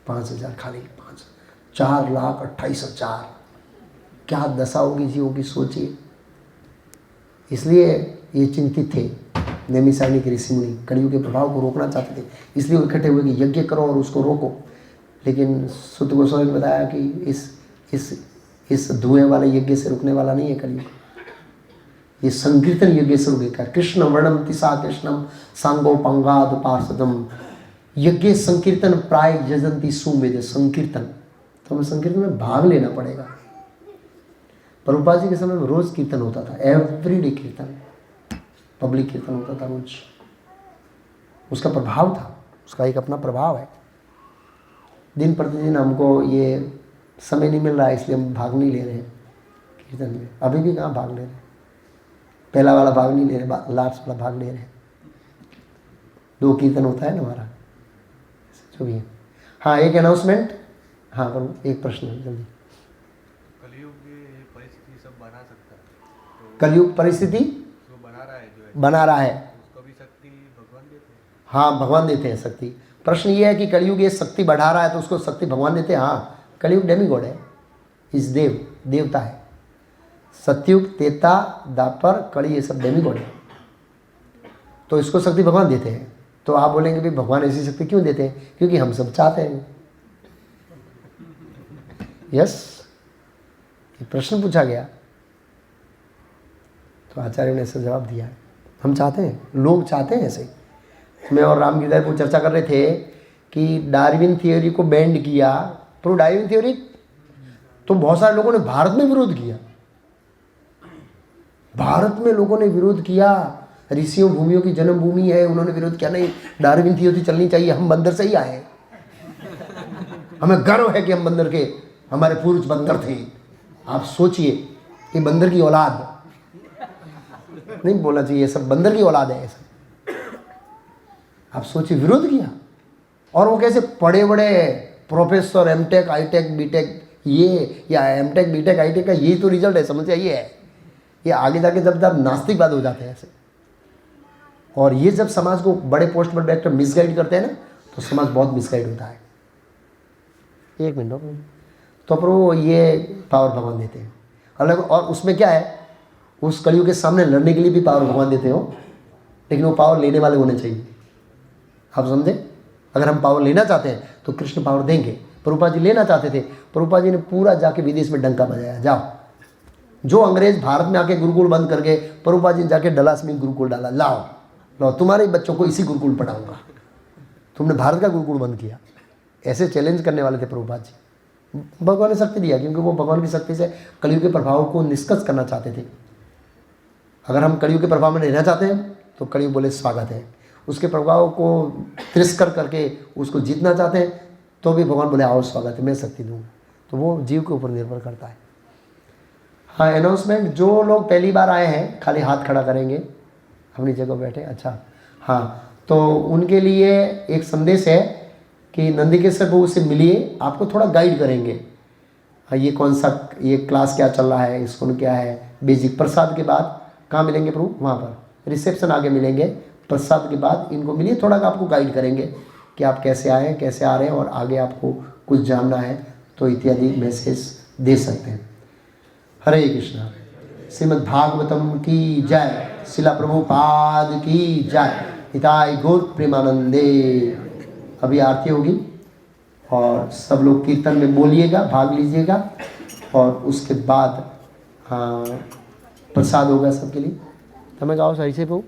A: 5,000 खाली 4,28,000। क्या दशा होगी जीवों की, सोचिए। इसलिए ये चिंतित थे नैमिषारण्य के ऋषि मुनि, कलयुग के प्रभाव को रोकना चाहते थे, इसलिए वो इकट्ठे हुए कि यज्ञ करो और उसको रोको। लेकिन सुत गोस्वामी ने बताया कि इस धुएं वाले यज्ञ से रुकने वाला नहीं है कलयुग, ये संकीर्तन यज्ञ से रुकेगा। कृष्ण वर्णम तिसा कृष्णम सांगो पंगाद पार्षदम, यज्ञ संकीर्तन प्राय यजंती सुमेध। संकीर्तन तो हमें संकीर्तन में भाग लेना पड़ेगा। प्रभुपाद जी के समय में रोज कीर्तन होता था, एवरीडे कीर्तन, पब्लिक कीर्तन होता था रोज। उसका प्रभाव था, उसका एक अपना प्रभाव है। दिन प्रतिदिन हमको ये समय नहीं मिल रहा है, इसलिए हम भाग नहीं ले रहे हैं कीर्तन में। अभी भी कहाँ भाग ले रहे हैं, पहला वाला भाग नहीं ले रहे, लास्ट वाला भाग ले रहे हैं। 2 कीर्तन होता है ना हमारा, जो भी है। हाँ, एक अनाउंसमेंट। हाँ पर एक प्रश्न है जल्दी।
D: कलयुग ये परिस्थिति सब बना सकता है, तो
A: कलयुग परिस्थिति
D: जो बना रहा है, जो है
A: बना रहा है,
D: उसको भी शक्ति भगवान देते हैं।
A: हाँ भगवान देते हैं शक्ति। प्रश्न ये है कि कलयुग ये शक्ति बढ़ा रहा है तो उसको शक्ति भगवान देते हैं। हाँ, कलयुग डेमीगॉड है, इस देवता है। सतयुग, त्रेता, द्वापर, कली, ये सब डेमीगॉड है, तो इसको शक्ति भगवान देते हैं। तो आप बोलेंगे भी भगवान ऐसी शक्ति क्यों देते हैं? क्योंकि हम सब चाहते हैं। यस, ये प्रश्न पूछा गया तो आचार्य ने ऐसा जवाब दिया है, हम चाहते हैं, लोग चाहते हैं ऐसे। मैं और राम गिरधर चर्चा कर रहे थे कि डार्विन थियोरी को बैंड किया, तो डार्विन थियोरी तो बहुत सारे लोगों ने भारत में विरोध किया, भारत में लोगों ने विरोध किया। ऋषियों भूमियों की जन्मभूमि है, उन्होंने विरोध किया, नहीं डार्विन थियोरी चलनी चाहिए, हम बंदर से ही आए, हमें गर्व है कि हम बंदर के, हमारे पूर्वज बंदर थे। आप सोचिए, ये बंदर की औलाद नहीं बोलना चाहिए, सब बंदर की औलाद है सब। आप सोचिए, विरोध किया। और वो कैसे पढ़े बड़े प्रोफेसर, एमटेक, आईटेक, बीटेक, ये या एमटेक, बीटेक, आईटेक का यही तो रिजल्ट है, समझ ये है। ये आगे जाके जब नास्तिकवाद हो जाते हैं ऐसे, और ये जब समाज को बड़े पोस्ट पर बैठकर मिसगाइड करते हैं ना, तो समाज बहुत मिसगाइड होता है। एक मिनट, तो प्रभु ये पावर भगवान देते हैं अलग। और उसमें क्या है, उस कलयुग के सामने लड़ने के लिए भी पावर भगवान देते हो, लेकिन वो पावर लेने वाले होने चाहिए। आप समझे? अगर हम पावर लेना चाहते हैं तो कृष्ण पावर देंगे। प्रभुपाद जी लेना चाहते थे, प्रभुपाद जी ने पूरा जाके विदेश में डंका बजाया, जाओ जो अंग्रेज भारत में आके गुरुकुल बंद करके, प्रभुपाद जी जाके डलास में गुरुकुल डाला, लाओ तुम्हारे बच्चों को इसी गुरुकुल पढ़ाऊंगा। तुमने भारत का गुरुकुल बंद किया, ऐसे चैलेंज करने वाले थे प्रभुपाद जी। भगवान ने शक्ति दिया क्योंकि वो भगवान की शक्ति से कलयुग के प्रभाव को निष्कर्ष करना चाहते थे। अगर हम कलयुग के प्रभाव में रहना चाहते हैं तो कलयुग बोले स्वागत है, उसके प्रभाव को तिरस्कार करके उसको जीतना चाहते हैं तो भी भगवान बोले आओ स्वागत है, मैं शक्ति दूँगा। तो वो जीव के ऊपर निर्भर करता है। हाँ, अनाउंसमेंट, जो लोग पहली बार आए हैं खाली हाथ खड़ा करेंगे, अपनी जगह बैठे। अच्छा, हाँ, तो उनके लिए एक संदेश है कि नंदीकेश्वर प्रभु से मिलिए, आपको थोड़ा गाइड करेंगे। हाँ, ये कौन सा, ये क्लास क्या चल रहा है, स्कूल क्या है, बेसिक। प्रसाद के बाद कहाँ मिलेंगे प्रभु? वहाँ पर रिसेप्शन आगे मिलेंगे। प्रसाद के बाद इनको मिलिए, थोड़ा आपको गाइड करेंगे कि आप कैसे आए, कैसे आ रहे हैं और आगे आपको कुछ जानना है तो इत्यादि मैसेज दे सकते हैं। हरे कृष्णा। श्रीमद् भागवतम की जय, शिला प्रभुपाद की जय, हिताय गौर प्रेमानंदे। अभी आरती होगी और सब लोग कीर्तन में बोलिएगा, भाग लीजिएगा और उसके बाद हाँ प्रसाद होगा सबके लिए। તમે ગાઓ સહી છે બહુ।